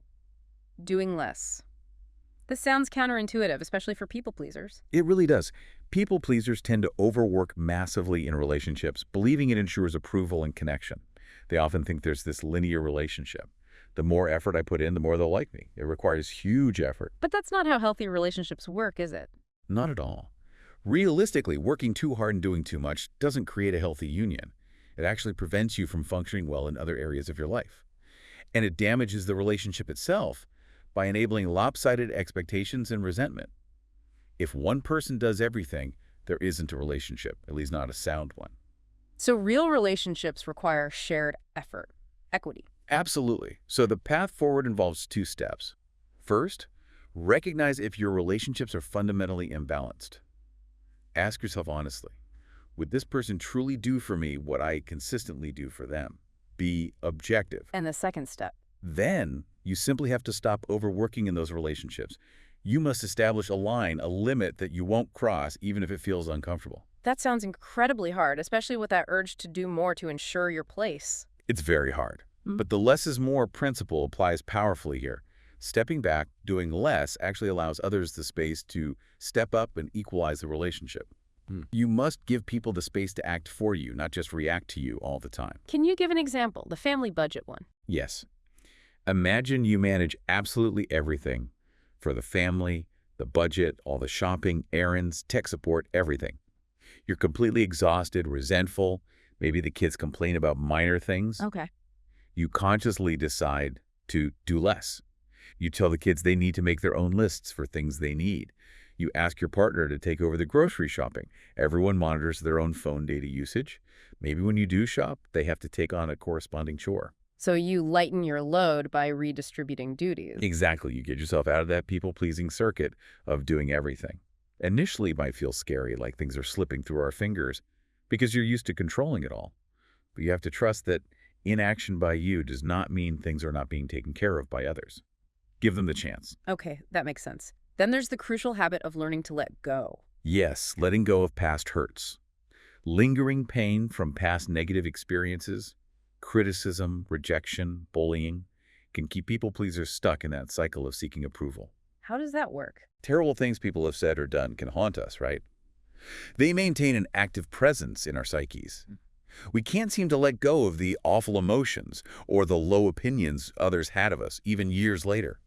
Doing less. This sounds counterintuitive, especially for people pleasers. It really does. People pleasers tend to overwork massively in relationships, believing it ensures approval and connection. They often think there's this linear relationship. The more effort I put in, the more they'll like me. It requires huge effort. But that's not how healthy relationships work, is it? Not at all. Realistically, working too hard and doing too much doesn't create a healthy union. It actually prevents you from functioning well in other areas of your life. And it damages the relationship itself by enabling lopsided expectations and resentment. If one person does everything, there isn't a relationship, at least not a sound one. So real relationships require shared effort, equity. Absolutely. So the path forward involves 2 steps. First, recognize if your relationships are fundamentally imbalanced. Ask yourself honestly, would this person truly do for me what I consistently do for them? Be objective. And the second step. Then you simply have to stop overworking in those relationships. You must establish a line, a limit that you won't cross, even if it feels uncomfortable. That sounds incredibly hard, especially with that urge to do more to ensure your place. It's very hard. But the less is more principle applies powerfully here. Stepping back, doing less, actually allows others the space to step up and equalize the relationship. You must give people the space to act for you, not just react to you all the time. Can you give an example? The family budget one. Yes. Imagine you manage absolutely everything for the family, the budget, all the shopping, errands, tech support, everything. You're completely exhausted, resentful. Maybe the kids complain about minor things. Okay. You consciously decide to do less. You tell the kids they need to make their own lists for things they need. You ask your partner to take over the grocery shopping. Everyone monitors their own phone data usage. Maybe when you do shop, they have to take on a corresponding chore. So you lighten your load by redistributing duties. Exactly. You get yourself out of that people-pleasing circuit of doing everything. Initially, it might feel scary, like things are slipping through our fingers, because you're used to controlling it all. But you have to trust that inaction by you does not mean things are not being taken care of by others. Give them the chance. Okay, that makes sense. Then there's the crucial habit of learning to let go. Yes, letting go of past hurts. Lingering pain from past negative experiences, criticism, rejection, bullying, can keep people-pleasers stuck in that cycle of seeking approval. How does that work? Terrible things people have said or done can haunt us, right? They maintain an active presence in our psyches. We can't seem to let go of the awful emotions or the low opinions others had of us, even years later.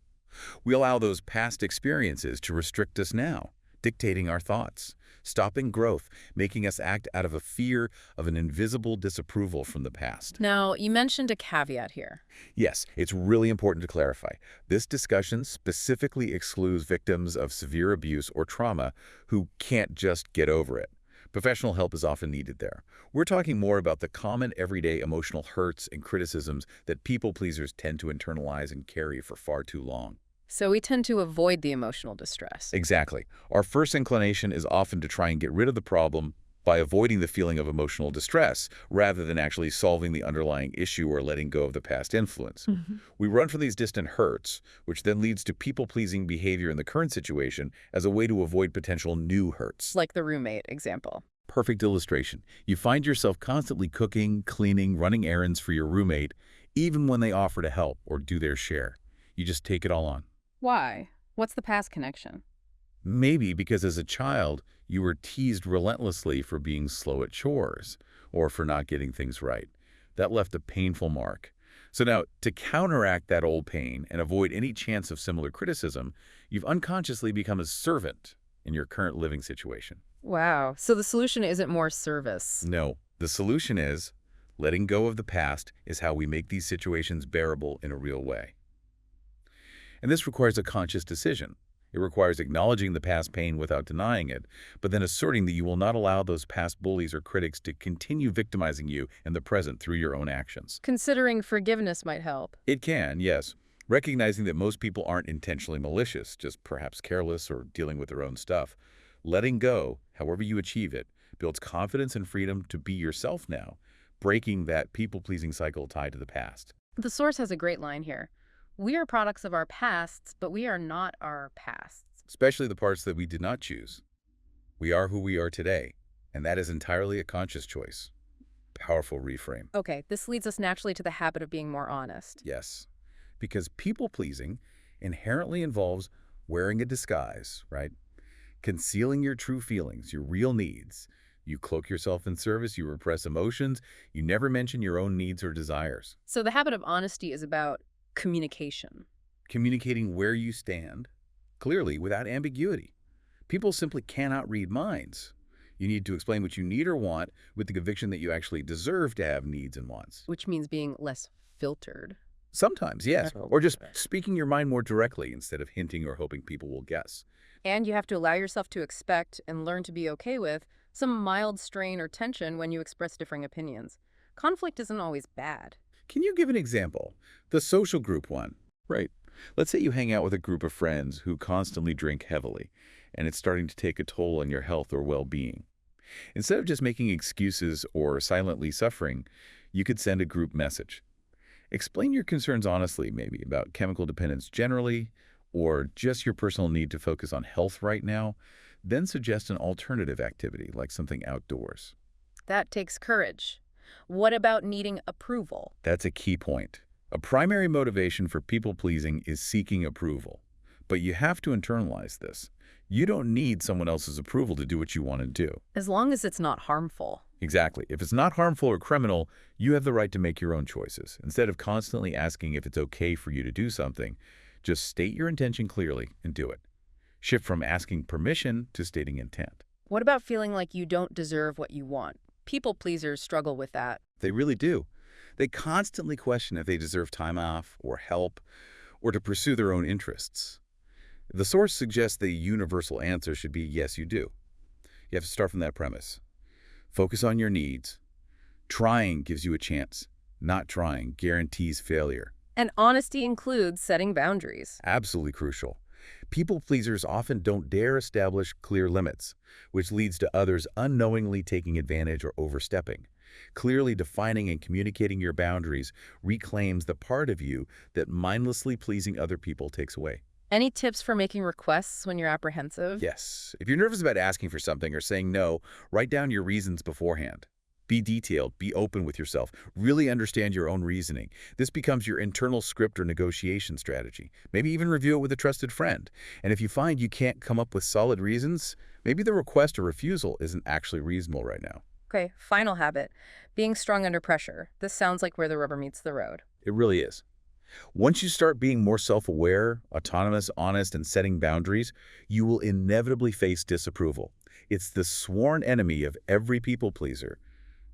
We allow those past experiences to restrict us now, dictating our thoughts, stopping growth, making us act out of a fear of an invisible disapproval from the past. Now, you mentioned a caveat here. Yes, it's really important to clarify. This discussion specifically excludes victims of severe abuse or trauma who can't just get over it. Professional help is often needed there. We're talking more about the common everyday emotional hurts and criticisms that people-pleasers tend to internalize and carry for far too long. So we tend to avoid the emotional distress. Exactly. Our first inclination is often to try and get rid of the problem by avoiding the feeling of emotional distress, rather than actually solving the underlying issue or letting go of the past influence. We run from these distant hurts, which then leads to people-pleasing behavior in the current situation as a way to avoid potential new hurts. Like the roommate example. Perfect illustration. You find yourself constantly cooking, cleaning, running errands for your roommate, even when they offer to help or do their share. You just take it all on. Why? What's the past connection? Maybe because as a child, you were teased relentlessly for being slow at chores or for not getting things right. That left a painful mark. So now, to counteract that old pain and avoid any chance of similar criticism, you've unconsciously become a servant in your current living situation. Wow. So the solution isn't more service. No, the solution is letting go of the past is how we make these situations bearable in a real way. And this requires a conscious decision. It requires acknowledging the past pain without denying it, but then asserting that you will not allow those past bullies or critics to continue victimizing you in the present through your own actions. Considering forgiveness might help. It can, yes. Recognizing that most people aren't intentionally malicious, just perhaps careless or dealing with their own stuff. Letting go, however you achieve it, builds confidence and freedom to be yourself now, breaking that people-pleasing cycle tied to the past. The source has a great line here. We are products of our pasts, but we are not our pasts. Especially the parts that we did not choose. We are who we are today, and that is entirely a conscious choice. Powerful reframe. Okay, this leads us naturally to the habit of being more honest. Yes, because people-pleasing inherently involves wearing a disguise, right? Concealing your true feelings, your real needs. You cloak yourself in service, you repress emotions, you never mention your own needs or desires. So the habit of honesty is about communication. Communicating where you stand, clearly, without ambiguity. People simply cannot read minds. You need to explain what you need or want with the conviction that you actually deserve to have needs and wants. Which means being less filtered. Sometimes, yes. Or just speaking your mind more directly instead of hinting or hoping people will guess. And you have to allow yourself to expect and learn to be okay with some mild strain or tension when you express differing opinions. Conflict isn't always bad. Can you give an example? The social group one. Right. Let's say you hang out with a group of friends who constantly drink heavily, and it's starting to take a toll on your health or well-being. Instead of just making excuses or silently suffering, you could send a group message. Explain your concerns honestly, maybe, about chemical dependence generally, or just your personal need to focus on health right now. Then suggest an alternative activity, like something outdoors. That takes courage. What about needing approval? That's a key point. A primary motivation for people-pleasing is seeking approval. But you have to internalize this. You don't need someone else's approval to do what you want to do. As long as it's not harmful. Exactly. If it's not harmful or criminal, you have the right to make your own choices. Instead of constantly asking if it's okay for you to do something, just state your intention clearly and do it. Shift from asking permission to stating intent. What about feeling like you don't deserve what you want? People pleasers struggle with that. They really do. They constantly question if they deserve time off or help or to pursue their own interests. The source suggests the universal answer should be yes, you do. You have to start from that premise. Focus on your needs. Trying gives you a chance. Not trying guarantees failure. And honesty includes setting boundaries. Absolutely crucial. People pleasers often don't dare establish clear limits, which leads to others unknowingly taking advantage or overstepping. Clearly defining and communicating your boundaries reclaims the part of you that mindlessly pleasing other people takes away. Any tips for making requests when you're apprehensive? Yes. If you're nervous about asking for something or saying no, write down your reasons beforehand. Be detailed, be open with yourself, really understand your own reasoning. This becomes your internal script or negotiation strategy. Maybe even review it with a trusted friend. And if you find you can't come up with solid reasons, maybe the request or refusal isn't actually reasonable right now. Okay, final habit. Being strong under pressure. This sounds like where the rubber meets the road. It really is. Once you start being more self-aware, autonomous, honest, and setting boundaries, you will inevitably face disapproval. It's the sworn enemy of every people pleaser,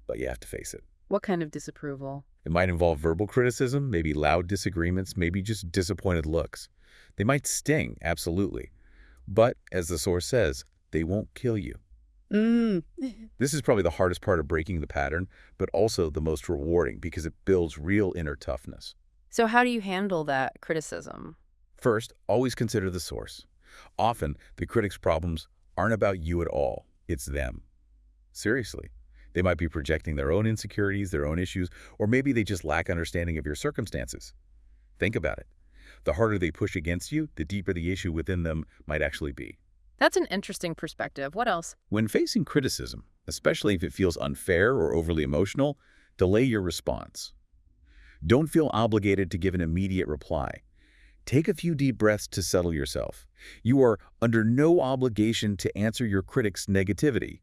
but you have to face it. What kind of disapproval? It might involve verbal criticism, maybe loud disagreements, maybe just disappointed looks. They might sting, absolutely. But, as the source says, they won't kill you. This is probably the hardest part of breaking the pattern, but also the most rewarding because it builds real inner toughness. So how do you handle that criticism? First, always consider the source. Often, the critic's problems aren't about you at all. It's them. Seriously. They might be projecting their own insecurities, their own issues, or maybe they just lack understanding of your circumstances. Think about it. The harder they push against you, the deeper the issue within them might actually be. That's an interesting perspective. What else? When facing criticism, especially if it feels unfair or overly emotional, delay your response. Don't feel obligated to give an immediate reply. Take a few deep breaths to settle yourself. You are under no obligation to answer your critic's negativity,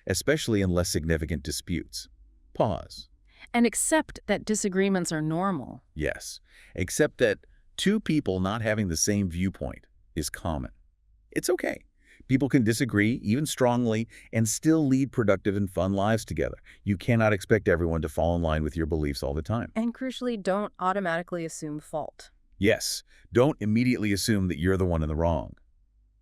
especially in less significant disputes. Pause. And accept that disagreements are normal. Yes, except that two people not having the same viewpoint is common. It's okay. People can disagree, even strongly, and still lead productive and fun lives together. You cannot expect everyone to fall in line with your beliefs all the time. And crucially, don't automatically assume fault. Yes, don't immediately assume that you're the one in the wrong.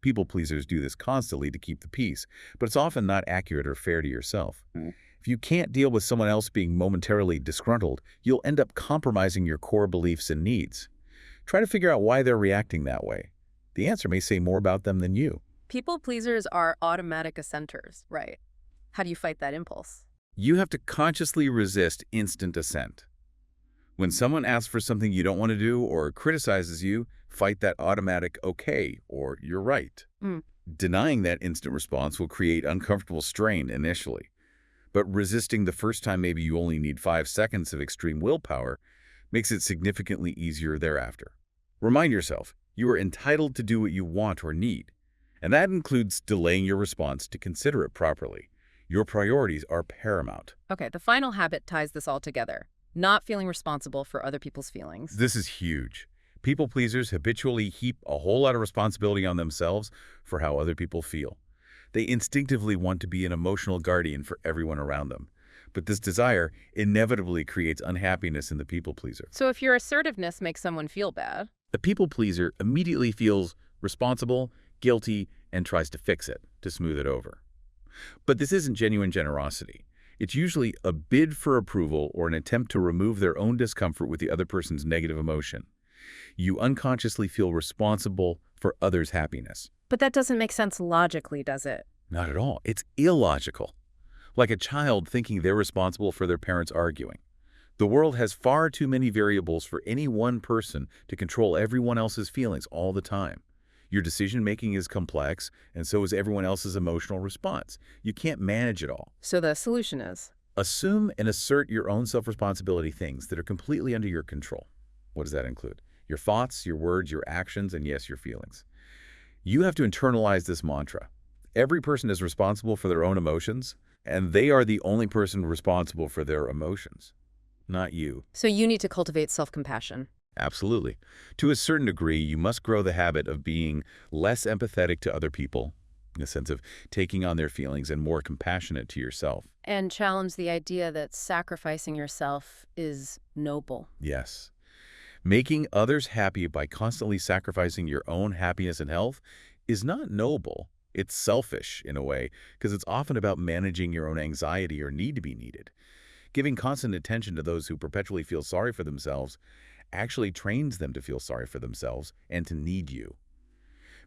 People pleasers do this constantly to keep the peace, but it's often not accurate or fair to yourself. If you can't deal with someone else being momentarily disgruntled, you'll end up compromising your core beliefs and needs. Try to figure out why they're reacting that way. The answer may say more about them than you. People pleasers are automatic assenters, right? How do you fight that impulse? You have to consciously resist instant assent. When someone asks for something you don't want to do or criticizes you, fight that automatic okay or you're right. Denying that instant response will create uncomfortable strain initially. But resisting the first time maybe you only need 5 seconds of extreme willpower makes it significantly easier thereafter. Remind yourself, you are entitled to do what you want or need. And that includes delaying your response to consider it properly. Your priorities are paramount. Okay, the final habit ties this all together. Not feeling responsible for other people's feelings. This is huge. People pleasers habitually heap a whole lot of responsibility on themselves for how other people feel. They instinctively want to be an emotional guardian for everyone around them. But this desire inevitably creates unhappiness in the people pleaser. So if your assertiveness makes someone feel bad, The people pleaser immediately feels responsible, guilty, and tries to fix it, to smooth it over. But this isn't genuine generosity. It's usually a bid for approval or an attempt to remove their own discomfort with the other person's negative emotion. You unconsciously feel responsible for others' happiness. but that doesn't make sense logically, does it? Not at all. It's illogical. Like a child thinking they're responsible for their parents arguing. The world has far too many variables for any one person to control everyone else's feelings all the time. Your decision-making is complex, and so is everyone else's emotional response. You can't manage it all. So the solution is? Assume and assert your own self-responsibility things that are completely under your control. What does that include? Your thoughts, your words, your actions, and yes, your feelings. You have to internalize this mantra. Every person is responsible for their own emotions, and they are the only person responsible for their emotions, not you. So you need to cultivate self-compassion. Absolutely. To a certain degree, you must grow the habit of being less empathetic to other people, in the sense of taking on their feelings, and more compassionate to yourself. And challenge the idea that sacrificing yourself is noble. Yes. Making others happy by constantly sacrificing your own happiness and health is not noble. It's selfish, in a way, because it's often about managing your own anxiety or need to be needed. Giving constant attention to those who perpetually feel sorry for themselves actually trains them to feel sorry for themselves and to need you.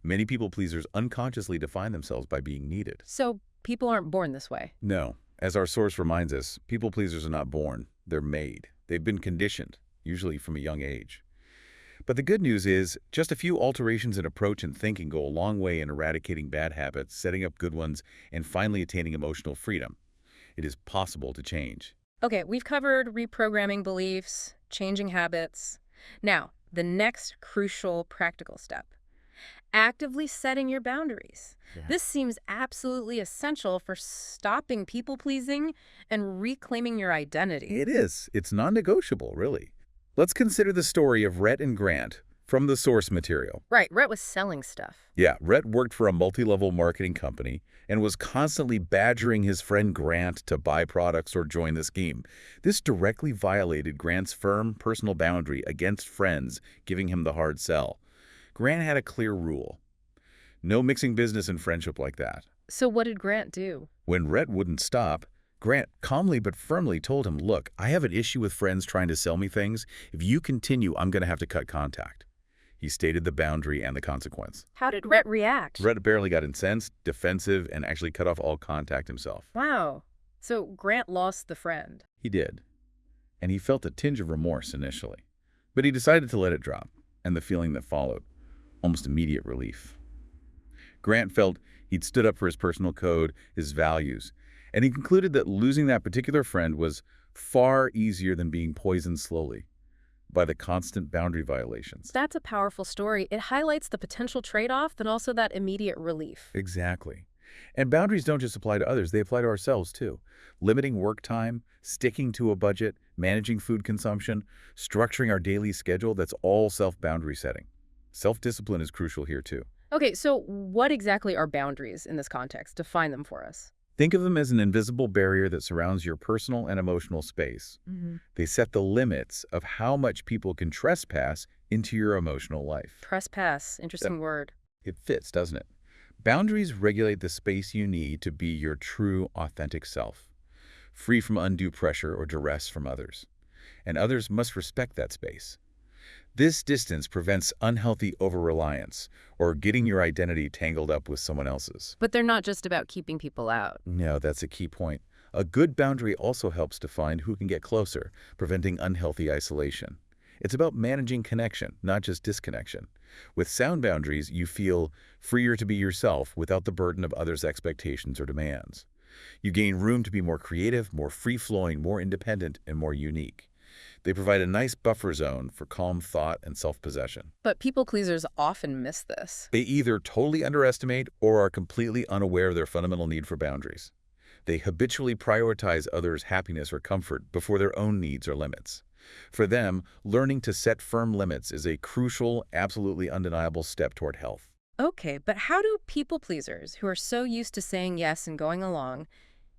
Many people-pleasers unconsciously define themselves by being needed. So people aren't born this way. No. As our source reminds us, people-pleasers are not born. They're made. They've been conditioned, usually from a young age. But the good news is, just a few alterations in approach and thinking go a long way in eradicating bad habits, setting up good ones, and finally attaining emotional freedom. It is possible to change. Okay, we've covered reprogramming beliefs, changing habits. Now, the next crucial practical step. Actively setting your boundaries. Yeah. This seems absolutely essential for stopping people-pleasing and reclaiming your identity. It is. It's non-negotiable, really. Let's consider the story of Rhett and Grant from the source material. Right, Rhett was selling stuff. Yeah, Rhett worked for a multi-level marketing company and was constantly badgering his friend Grant to buy products or join the scheme. This directly violated Grant's firm personal boundary against friends giving him the hard sell. Grant had a clear rule. No mixing business and friendship like that. So what did Grant do? When Rhett wouldn't stop, Grant calmly but firmly told him, "Look, I have an issue with friends trying to sell me things. If you continue, I'm going to have to cut contact." He stated the boundary and the consequence. How did Rhett react? Rhett barely got incensed, defensive, and actually cut off all contact himself. Wow. So Grant lost the friend. He did. And he felt a tinge of remorse initially. But he decided to let it drop, and the feeling that followed, almost immediate relief. Grant felt he'd stood up for his personal code, his values, and he concluded that losing that particular friend was far easier than being poisoned slowly by the constant boundary violations. That's a powerful story. It highlights the potential trade-off and also that immediate relief. Exactly. And boundaries don't just apply to others, they apply to ourselves too. Limiting work time, sticking to a budget, managing food consumption, structuring our daily schedule, that's all self-boundary setting. Self-discipline is crucial here too. Okay, so what exactly are boundaries in this context? Define them for us. Think of them as an invisible barrier that surrounds your personal and emotional space. They set the limits of how much people can trespass into your emotional life. Trespass, interesting word. It fits, doesn't it? Boundaries regulate the space you need to be your true, authentic self, free from undue pressure or duress from others. And others must respect that space. This distance prevents unhealthy over-reliance or getting your identity tangled up with someone else's. But they're not just about keeping people out. No, that's a key point. A good boundary also helps define who can get closer, preventing unhealthy isolation. It's about managing connection, not just disconnection. With sound boundaries, you feel freer to be yourself without the burden of others' expectations or demands. You gain room to be more creative, more free-flowing, more independent, and more unique. They provide a nice buffer zone for calm thought and self-possession. But people-pleasers often miss this. They either totally underestimate or are completely unaware of their fundamental need for boundaries. They habitually prioritize others' happiness or comfort before their own needs or limits. For them, learning to set firm limits is a crucial, absolutely undeniable step toward health. Okay, but how do people-pleasers, who are so used to saying yes and going along,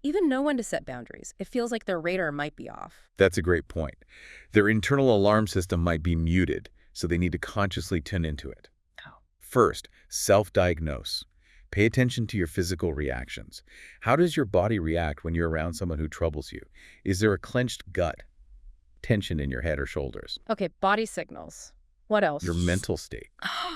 even know when to set boundaries? It feels like their radar might be off. That's a great point. Their internal alarm system might be muted, so they need to consciously tune into it. Oh. First, self-diagnose. Pay attention to your physical reactions. How does your body react when you're around someone who troubles you? Is there a clenched gut, tension in your head or shoulders? Okay, body signals. What else? Your mental state.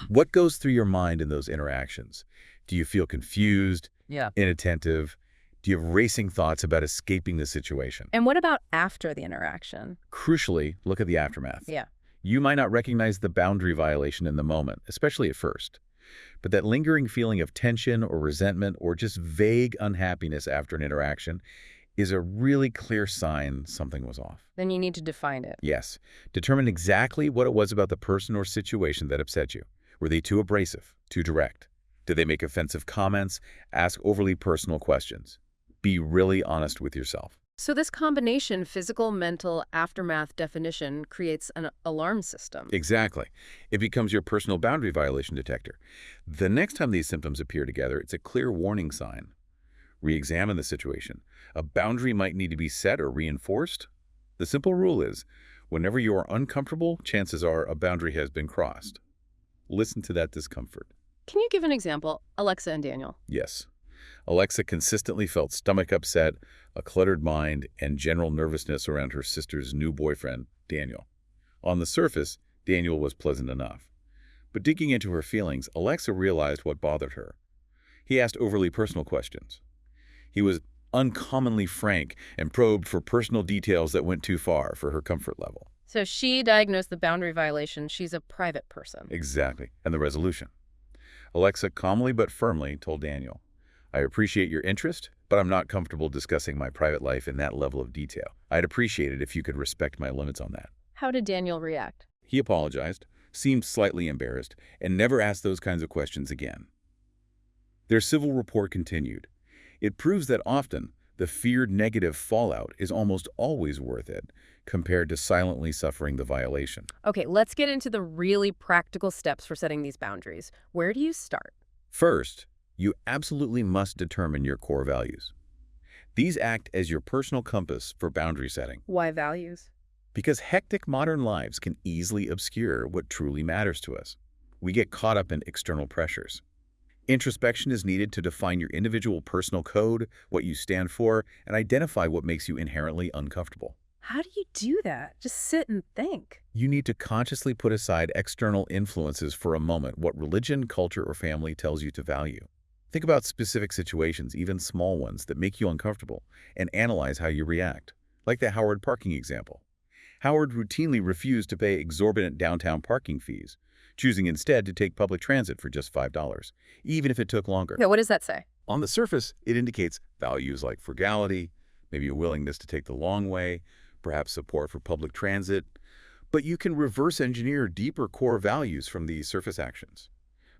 What goes through your mind in those interactions? Do you feel confused, inattentive? Do you have racing thoughts about escaping the situation? And what about after the interaction? Crucially, look at the aftermath. Yeah. You might not recognize the boundary violation in the moment, especially at first. But that lingering feeling of tension or resentment or just vague unhappiness after an interaction is a really clear sign something was off. Then you need to define it. Yes. Determine exactly what it was about the person or situation that upset you. Were they too abrasive, too direct? Do they make offensive comments? Ask overly personal questions. Be really honest with yourself. So this combination, physical, mental, aftermath definition, creates an alarm system. Exactly. It becomes your personal boundary violation detector. The next time these symptoms appear together, it's a clear warning sign. Re-examine the situation. A boundary might need to be set or reinforced. The simple rule is, whenever you are uncomfortable, chances are a boundary has been crossed. Listen to that discomfort. Can you give an example? Alexa and Daniel. Yes. Alexa consistently felt stomach upset, a cluttered mind, and general nervousness around her sister's new boyfriend, Daniel. On the surface, Daniel was pleasant enough. But digging into her feelings, Alexa realized what bothered her. He asked overly personal questions. He was uncommonly frank and probed for personal details that went too far for her comfort level. So she diagnosed the boundary violation. She's a private person. Exactly. And the resolution. Alexa calmly but firmly told Daniel, I appreciate your interest, but I'm not comfortable discussing my private life in that level of detail. I'd appreciate it if you could respect my limits on that. How did Daniel react? He apologized, seemed slightly embarrassed, and never asked those kinds of questions again. Their civil rapport continued. It proves that often the feared negative fallout is almost always worth it compared to silently suffering the violation. Okay, let's get into the really practical steps for setting these boundaries. Where do you start? First, you absolutely must determine your core values. These act as your personal compass for boundary setting. Why values? Because hectic modern lives can easily obscure what truly matters to us. We get caught up in external pressures. Introspection is needed to define your individual personal code, what you stand for, and identify what makes you inherently uncomfortable. How do you do that? Just sit and think. You need to consciously put aside external influences for a moment, what religion, culture, or family tells you to value. Think about specific situations, even small ones, that make you uncomfortable, and analyze how you react. Like the Howard parking example. Howard routinely refused to pay exorbitant downtown parking fees, choosing instead to take public transit for just $5, even if it took longer. Yeah, what does that say? On the surface, it indicates values like frugality, maybe a willingness to take the long way, perhaps support for public transit. But you can reverse engineer deeper core values from these surface actions.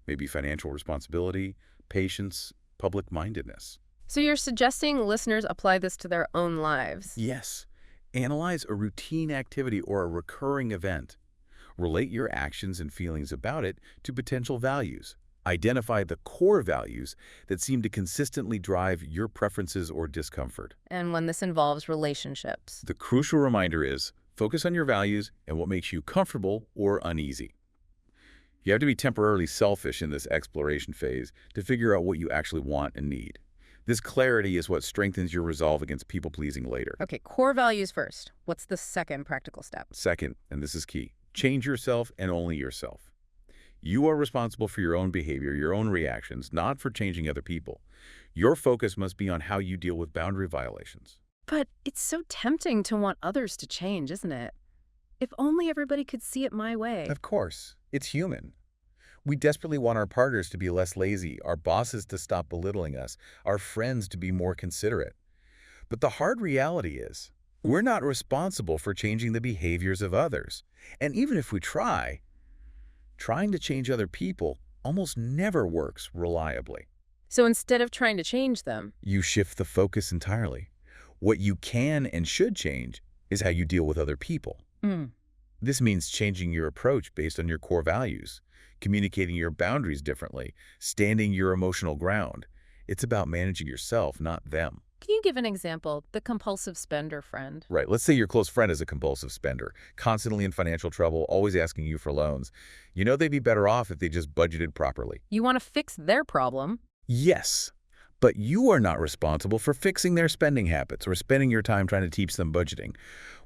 Maybe financial responsibility, patience, public-mindedness. So you're suggesting listeners apply this to their own lives? Yes. Analyze a routine activity or a recurring event. Relate your actions and feelings about it to potential values. Identify the core values that seem to consistently drive your preferences or discomfort. And when this involves relationships? The crucial reminder is focus on your values and what makes you comfortable or uneasy. You have to be temporarily selfish in this exploration phase to figure out what you actually want and need. This clarity is what strengthens your resolve against people-pleasing later. Okay, core values first. What's the second practical step? Second, and this is key, change yourself and only yourself. You are responsible for your own behavior, your own reactions, not for changing other people. Your focus must be on how you deal with boundary violations. But it's so tempting to want others to change, isn't it? If only everybody could see it my way. Of course, it's human. We desperately want our partners to be less lazy, our bosses to stop belittling us, our friends to be more considerate. But the hard reality is, we're not responsible for changing the behaviors of others. And even if we trying to change other people almost never works reliably. So instead of trying to change them, You shift the focus entirely. What you can and should change is how you deal with other people. This means changing your approach based on your core values, communicating your boundaries differently, standing your emotional ground. It's about managing yourself, not them. Can you give an example? The compulsive spender friend. Right. Let's say your close friend is a compulsive spender, constantly in financial trouble, always asking you for loans. You know they'd be better off if they just budgeted properly. You want to fix their problem. Yes, but you are not responsible for fixing their spending habits or spending your time trying to teach them budgeting.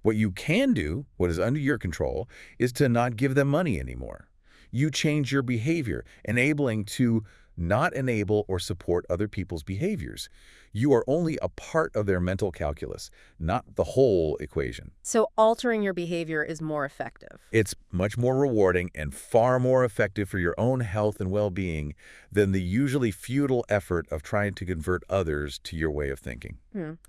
What you can do, what is under your control, is to not give them money anymore. You change your behavior, enabling to not enable or support other people's behaviors. You are only a part of their mental calculus, not the whole equation. So altering your behavior is more effective. It's much more rewarding and far more effective for your own health and well-being than the usually futile effort of trying to convert others to your way of thinking.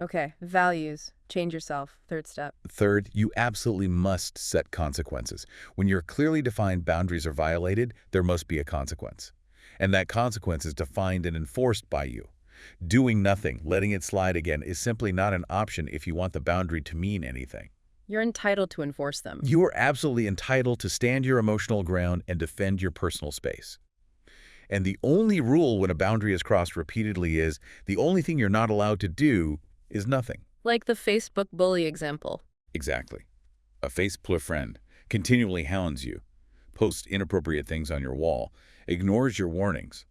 Okay, values. Change yourself. Third step. Third, you absolutely must set consequences. When your clearly defined boundaries are violated, there must be a consequence. and that consequence is defined and enforced by you. Doing nothing, letting it slide again, is simply not an option if you want the boundary to mean anything. You're entitled to enforce them. You are absolutely entitled to stand your emotional ground and defend your personal space. And the only rule when a boundary is crossed repeatedly is the only thing you're not allowed to do is nothing. Like the Facebook bully example. Exactly. A Facebook friend continually hounds you, posts inappropriate things on your wall, ignores your warnings.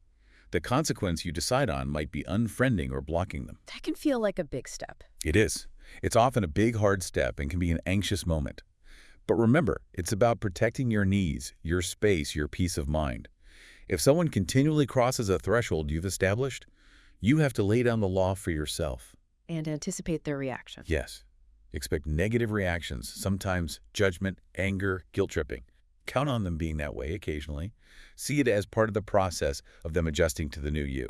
The consequence you decide on might be unfriending or blocking them. That can feel like a big step. It is. It's often a big, hard step and can be an anxious moment. But remember, it's about protecting your needs, your space, your peace of mind. If someone continually crosses a threshold you've established, you have to lay down the law for yourself. And anticipate their reaction. Yes. Expect negative reactions, sometimes judgment, anger, guilt-tripping. Count on them being that way occasionally. See it as part of the process of them adjusting to the new you.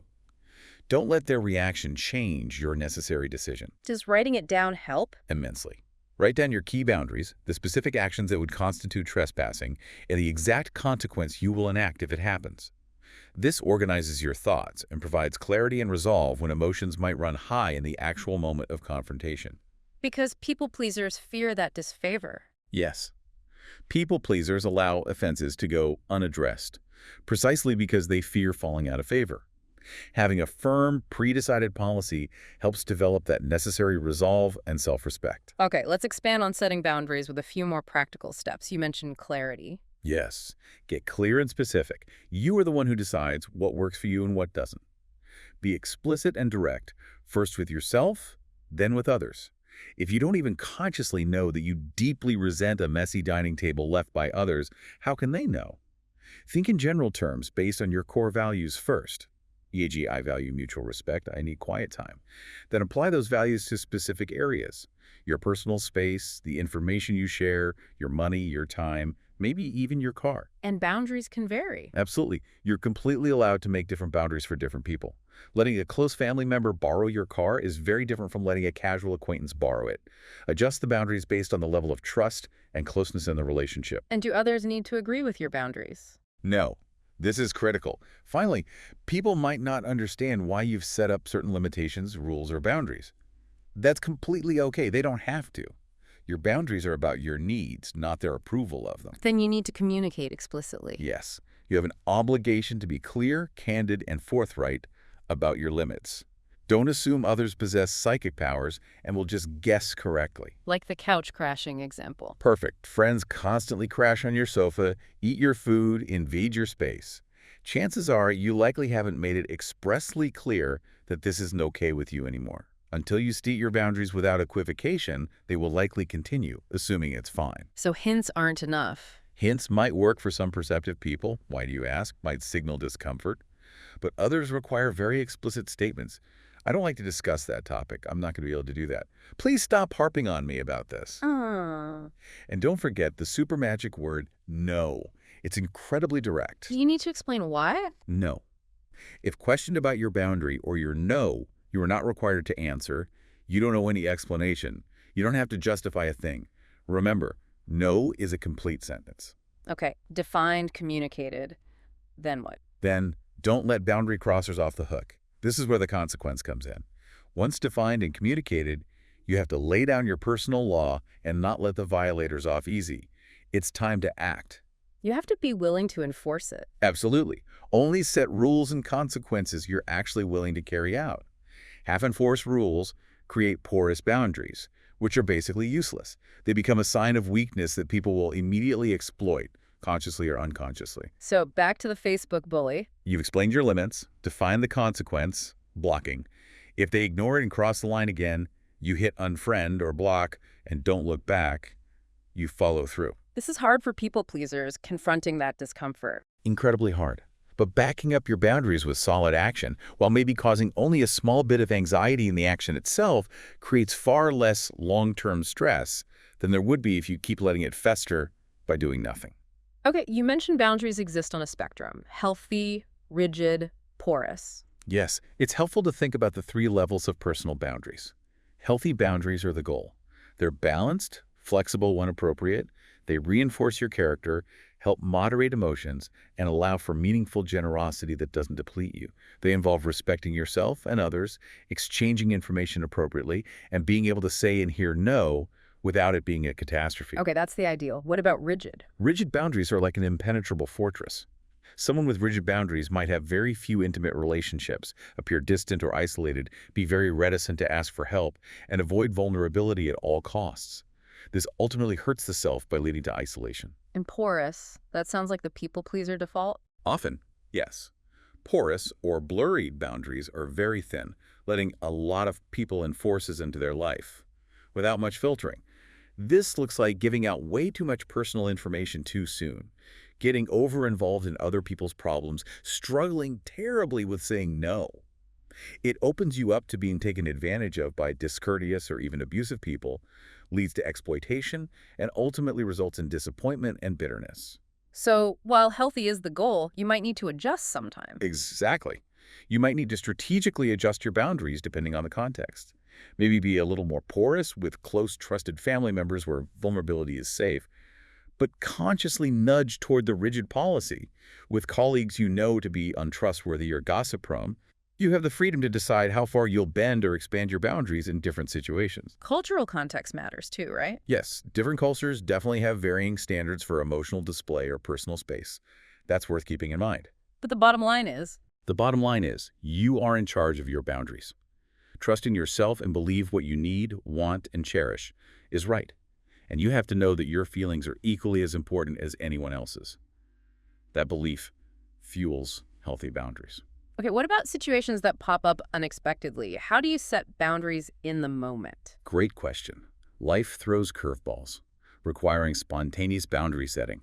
Don't let their reaction change your necessary decision. Does writing it down help? Immensely. Write down your key boundaries, the specific actions that would constitute trespassing, and the exact consequence you will enact if it happens. This organizes your thoughts and provides clarity and resolve when emotions might run high in the actual moment of confrontation. Because people pleasers fear that disfavor. Yes. People pleasers allow offenses to go unaddressed, precisely because they fear falling out of favor. Having a firm, pre-decided policy helps develop that necessary resolve and self-respect. Okay, let's expand on setting boundaries with a few more practical steps. You mentioned clarity. Yes. Get clear and specific. You are the one who decides what works for you and what doesn't. Be explicit and direct, first with yourself, then with others. If you don't even consciously know that you deeply resent a messy dining table left by others, how can they know? Think in general terms based on your core values first. E.g., I value mutual respect, I need quiet time. Then apply those values to specific areas. Your personal space, the information you share, your money, your time, maybe even your car. And boundaries can vary. Absolutely. You're completely allowed to make different boundaries for different people. Letting a close family member borrow your car is very different from letting a casual acquaintance borrow it. Adjust the boundaries based on the level of trust and closeness in the relationship. And do others need to agree with your boundaries? No. This is critical. Finally, people might not understand why you've set up certain limitations, rules, or boundaries. That's completely okay. They don't have to. Your boundaries are about your needs, not their approval of them. Then you need to communicate explicitly. Yes. You have an obligation to be clear, candid, and forthright about your limits. Don't assume others possess psychic powers and will just guess correctly. Like the couch crashing example. Perfect. Friends constantly crash on your sofa, eat your food, invade your space. Chances are you likely haven't made it expressly clear that this isn't okay with you anymore. Until you state your boundaries without equivocation, they will likely continue, assuming it's fine. So hints aren't enough. Hints might work for some perceptive people. Why do you ask? Might signal discomfort. But others require very explicit statements. I don't like to discuss that topic. I'm not going to be able to do that. Please stop harping on me about this. And don't forget the super magic word, no. It's incredibly direct. Do you need to explain why? No. If questioned about your boundary or your no, you are not required to answer. You don't owe any explanation. You don't have to justify a thing. Remember, no is a complete sentence. Okay, defined, communicated. Then what? Then don't let boundary crossers off the hook. This is where the consequence comes in. Once defined and communicated, you have to lay down your personal law and not let the violators off easy. It's time to act. You have to be willing to enforce it. Absolutely. Only set rules and consequences you're actually willing to carry out. Half-enforced rules create porous boundaries, which are basically useless. They become a sign of weakness that people will immediately exploit, consciously or unconsciously. So back to the Facebook bully. You've explained your limits, defined the consequence, blocking. If they ignore it and cross the line again, you hit unfriend or block and don't look back. You follow through. This is hard for people pleasers, confronting that discomfort. Incredibly hard. But backing up your boundaries with solid action, while maybe causing only a small bit of anxiety in the action itself, creates far less long-term stress than there would be if you keep letting it fester by doing nothing. Okay, you mentioned boundaries exist on a spectrum. Healthy, rigid, porous. Yes, it's helpful to think about the 3 levels of personal boundaries. Healthy boundaries are the goal. They're balanced, flexible when appropriate, they reinforce your character, help moderate emotions, and allow for meaningful generosity that doesn't deplete you. They involve respecting yourself and others, exchanging information appropriately, and being able to say and hear no without it being a catastrophe. Okay, that's the ideal. What about rigid? Rigid boundaries are like an impenetrable fortress. Someone with rigid boundaries might have very few intimate relationships, appear distant or isolated, be very reticent to ask for help, and avoid vulnerability at all costs. This ultimately hurts the self by leading to isolation. And porous, that sounds like the people pleaser default. Often, yes. Porous or blurry boundaries are very thin, letting a lot of people and forces into their life without much filtering. This looks like giving out way too much personal information too soon, getting over-involved in other people's problems, struggling terribly with saying no. It opens you up to being taken advantage of by discourteous or even abusive people, leads to exploitation, and ultimately results in disappointment and bitterness. So, while healthy is the goal, you might need to adjust sometime. Exactly. You might need to strategically adjust your boundaries depending on the context. Maybe be a little more porous with close, trusted family members where vulnerability is safe, but consciously nudge toward the rigid policy. With colleagues you know to be untrustworthy or gossip-prone, you have the freedom to decide how far you'll bend or expand your boundaries in different situations. Cultural context matters too, right? Yes, different cultures definitely have varying standards for emotional display or personal space. That's worth keeping in mind. But the bottom line is, The bottom line is, you are in charge of your boundaries. Trust in yourself and believe what you need, want, and cherish is right. And you have to know that your feelings are equally as important as anyone else's. That belief fuels healthy boundaries. okay, what about situations that pop up unexpectedly? How do you set boundaries in the moment? Great question. Life throws curveballs, requiring spontaneous boundary setting.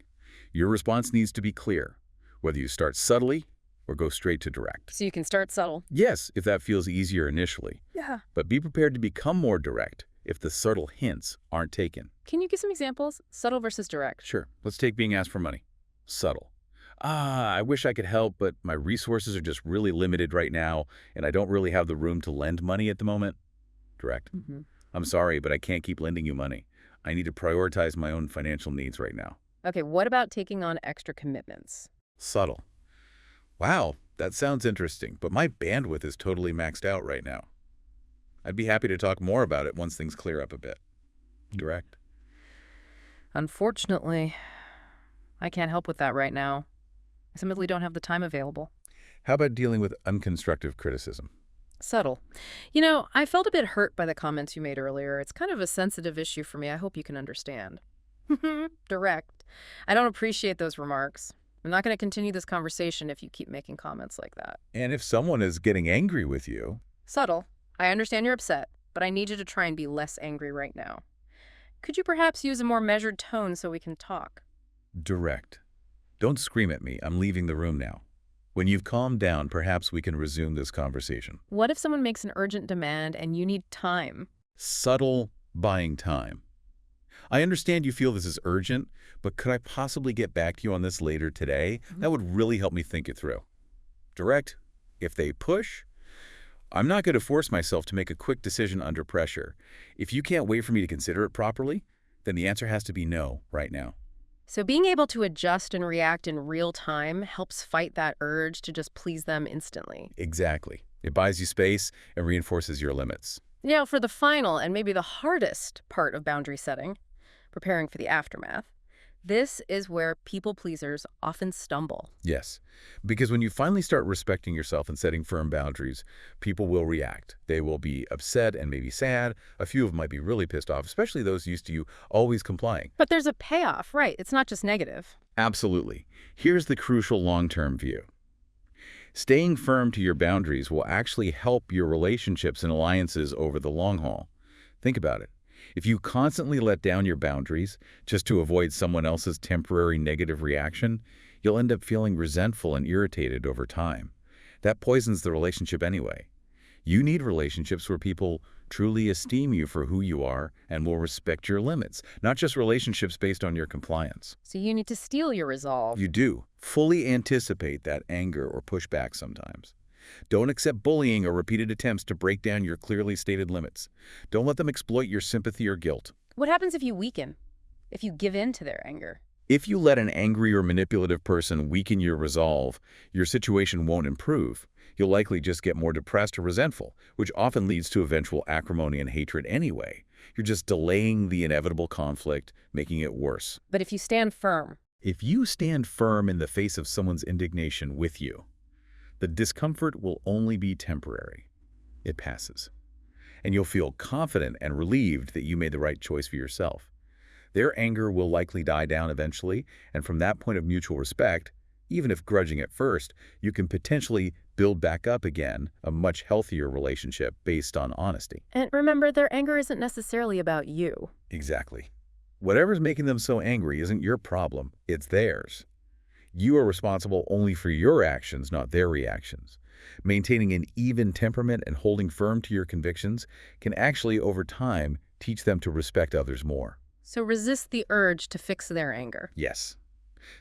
Your response needs to be clear, whether you start subtly or go straight to direct. So you can start subtle. Yes, if that feels easier initially, Yeah. but be prepared to become more direct if the subtle hints aren't taken. Can you give some examples? Subtle versus direct. Sure, let's take being asked for money. Subtle. I wish I could help, but my resources are just really limited right now, and I don't really have the room to lend money at the moment. Direct. I'm sorry, but I can't keep lending you money. I need to prioritize my own financial needs right now. Okay, what about taking on extra commitments? Subtle. Wow, that sounds interesting, but my bandwidth is totally maxed out right now. I'd be happy to talk more about it once things clear up a bit. Direct. Unfortunately, I can't help with that right now. I simply don't have the time available. How about dealing with unconstructive criticism? Subtle. You know, I felt a bit hurt by the comments you made earlier. It's kind of a sensitive issue for me. I hope you can understand. Direct. I don't appreciate those remarks. I'm not going to continue this conversation if you keep making comments like that. And if someone is getting angry with you, Subtle. I understand you're upset, but I need you to try and be less angry right now. Could you perhaps use a more measured tone so we can talk? direct. Don't scream at me. I'm leaving the room now. When you've calmed down, perhaps we can resume this conversation. What if someone makes an urgent demand and you need time? Subtle buying time. I understand you feel this is urgent, but could I possibly get back to you on this later today? That would really help me think it through. Direct. If they push, I'm not going to force myself to make a quick decision under pressure. If you can't wait for me to consider it properly, then the answer has to be no right now. So being able to adjust and react in real time helps fight that urge to just please them instantly. Exactly. It buys you space and reinforces your limits. You know, for the final and maybe the hardest part of boundary setting, preparing for the aftermath, this is where people pleasers often stumble. Yes, because when you finally start respecting yourself and setting firm boundaries, people will react. They will be upset and maybe sad. A few of them might be really pissed off, especially those used to you always complying. But there's a payoff, right? It's not just negative. Absolutely. Here's the crucial long-term view. Staying firm to your boundaries will actually help your relationships and alliances over the long haul. Think about it. If you constantly let down your boundaries just to avoid someone else's temporary negative reaction, you'll end up feeling resentful and irritated over time. That poisons the relationship anyway. You need relationships where people truly esteem you for who you are and will respect your limits, not just relationships based on your compliance. So you need to steel your resolve. You do. Fully anticipate that anger or pushback sometimes. Don't accept bullying or repeated attempts to break down your clearly stated limits. Don't let them exploit your sympathy or guilt. What happens if you weaken? If you give in to their anger? If you let an angry or manipulative person weaken your resolve, your situation won't improve. You'll likely just get more depressed or resentful, which often leads to eventual acrimony and hatred anyway. You're just delaying the inevitable conflict, making it worse. But if you stand firm, If you stand firm in the face of someone's indignation with you, the discomfort will only be temporary. It passes. And you'll feel confident and relieved that you made the right choice for yourself. Their anger will likely die down eventually, and from that point of mutual respect, even if grudging at first, you can potentially build back up again a much healthier relationship based on honesty. and remember, their anger isn't necessarily about you. Exactly. Whatever's making them so angry isn't your problem, it's theirs. You are responsible only for your actions, not their reactions. Maintaining an even temperament and holding firm to your convictions can actually, over time, teach them to respect others more. So resist the urge to fix their anger. Yes.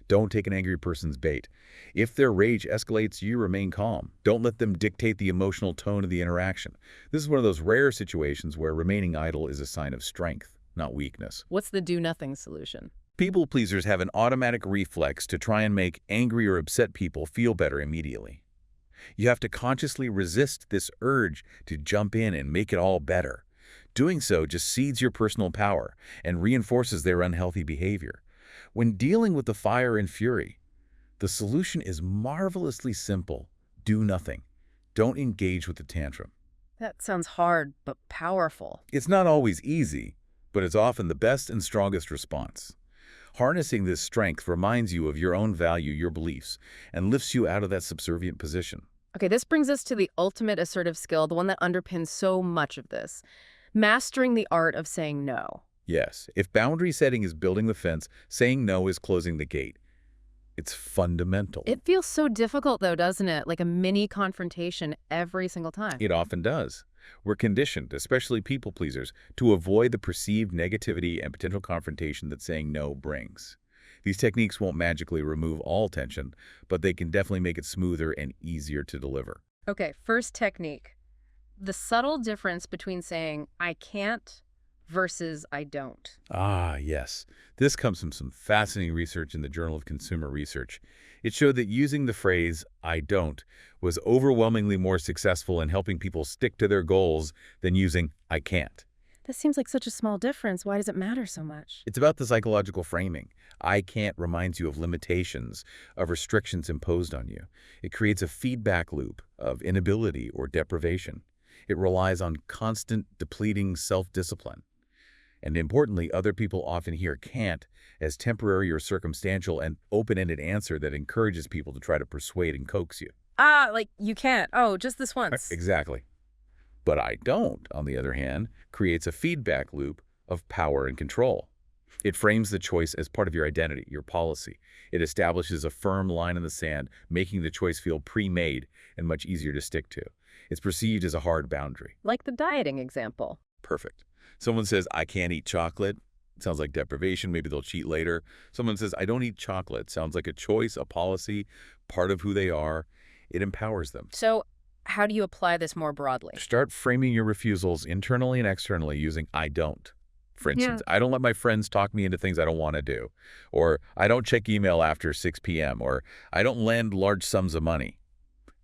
Don't take an angry person's bait. If their rage escalates, you remain calm. Don't let them dictate the emotional tone of the interaction. This is one of those rare situations where remaining idle is a sign of strength, not weakness. What's the do-nothing solution? People pleasers have an automatic reflex to try and make angry or upset people feel better immediately. You have to consciously resist this urge to jump in and make it all better. Doing so just cedes your personal power and reinforces their unhealthy behavior. When dealing with the fire and fury, the solution is marvelously simple. Do nothing. Don't engage with the tantrum. That sounds hard, but powerful. It's not always easy, but it's often the best and strongest response. Harnessing this strength reminds you of your own value, your beliefs, and lifts you out of that subservient position. Okay, this brings us to the ultimate assertive skill, the one that underpins so much of this. Mastering the art of saying no. Yes, if boundary setting is building the fence, saying no is closing the gate. It's fundamental. It feels so difficult, though, doesn't it? Like a mini confrontation every single time. It often does. We're conditioned, especially people pleasers, to avoid the perceived negativity and potential confrontation that saying no brings. These techniques won't magically remove all tension, but they can definitely make it smoother and easier to deliver. Okay, first technique. The subtle difference between saying, I can't versus I don't. Ah, yes. This comes from some fascinating research in the Journal of Consumer Research. It showed that using the phrase, I don't, was overwhelmingly more successful in helping people stick to their goals than using I can't. That seems like such a small difference. Why does it matter so much? It's about the psychological framing. I can't reminds you of limitations, of restrictions imposed on you. It creates a feedback loop of inability or deprivation. It relies on constant, depleting self-discipline. And importantly, other people often hear can't as temporary or circumstantial and open-ended answer that encourages people to try to persuade and coax you. Ah, like you can't. Oh, just this once. Exactly. But I don't, on the other hand, creates a feedback loop of power and control. It frames the choice as part of your identity, your policy. It establishes a firm line in the sand, making the choice feel pre-made and much easier to stick to. It's perceived as a hard boundary. Like the dieting example. Perfect. Someone says, I can't eat chocolate. Sounds like deprivation. Maybe they'll cheat later. Someone says, I don't eat chocolate. Sounds like a choice, a policy, part of who they are. It empowers them. So how do you apply this more broadly? Start framing your refusals internally and externally using I don't. For instance, I don't let my friends talk me into things I don't want to do. Or I don't check email after 6 p.m. Or I don't lend large sums of money.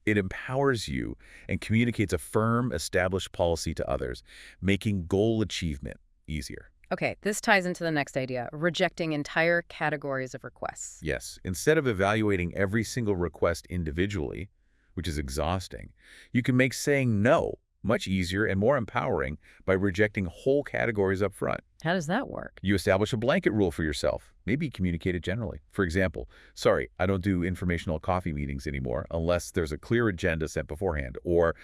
It empowers you and communicates a firm, established policy to others, making goal achievement easier. Okay, this ties into the next idea, rejecting entire categories of requests. Yes, instead of evaluating every single request individually, which is exhausting, you can make saying no much easier and more empowering by rejecting whole categories up front. How does that work? You establish a blanket rule for yourself, maybe communicate it generally. For example, sorry, I don't do informational coffee meetings anymore unless there's a clear agenda set beforehand, or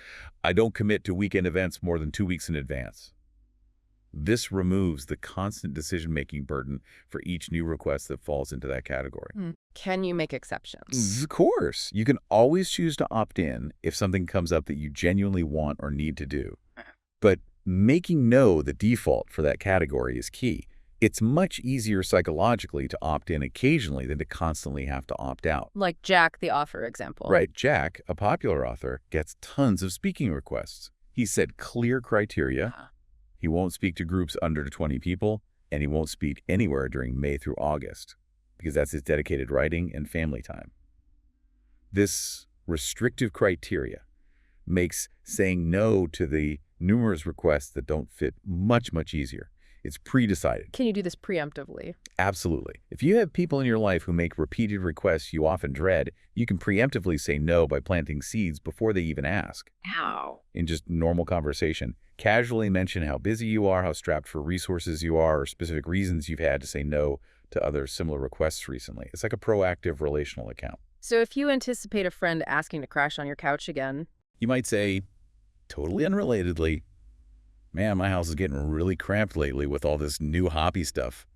I don't commit to weekend events more than 2 weeks in advance. This removes the constant decision-making burden for each new request that falls into that category. Can you make exceptions? Of course. You can always choose to opt in if something comes up that you genuinely want or need to do. But making no the default for that category is key. It's much easier psychologically to opt in occasionally than to constantly have to opt out. Like Jack, the author example. Right. Jack, a popular author, gets tons of speaking requests. He set clear criteria. He won't speak to groups under 20 people, and he won't speak anywhere during May through August. because that's his dedicated writing and family time. This restrictive criteria makes saying no to the numerous requests that don't fit much, much easier. It's pre-decided. Can you do this preemptively? Absolutely. If you have people in your life who make repeated requests you often dread, you can preemptively say no by planting seeds before they even ask. How? In just normal conversation, casually mention how busy you are, how strapped for resources you are, or specific reasons you've had to say no to other similar requests recently. It's like a proactive relational account. So if you anticipate a friend asking to crash on your couch again, You might say, totally unrelatedly, man, my house is getting really cramped lately with all this new hobby stuff.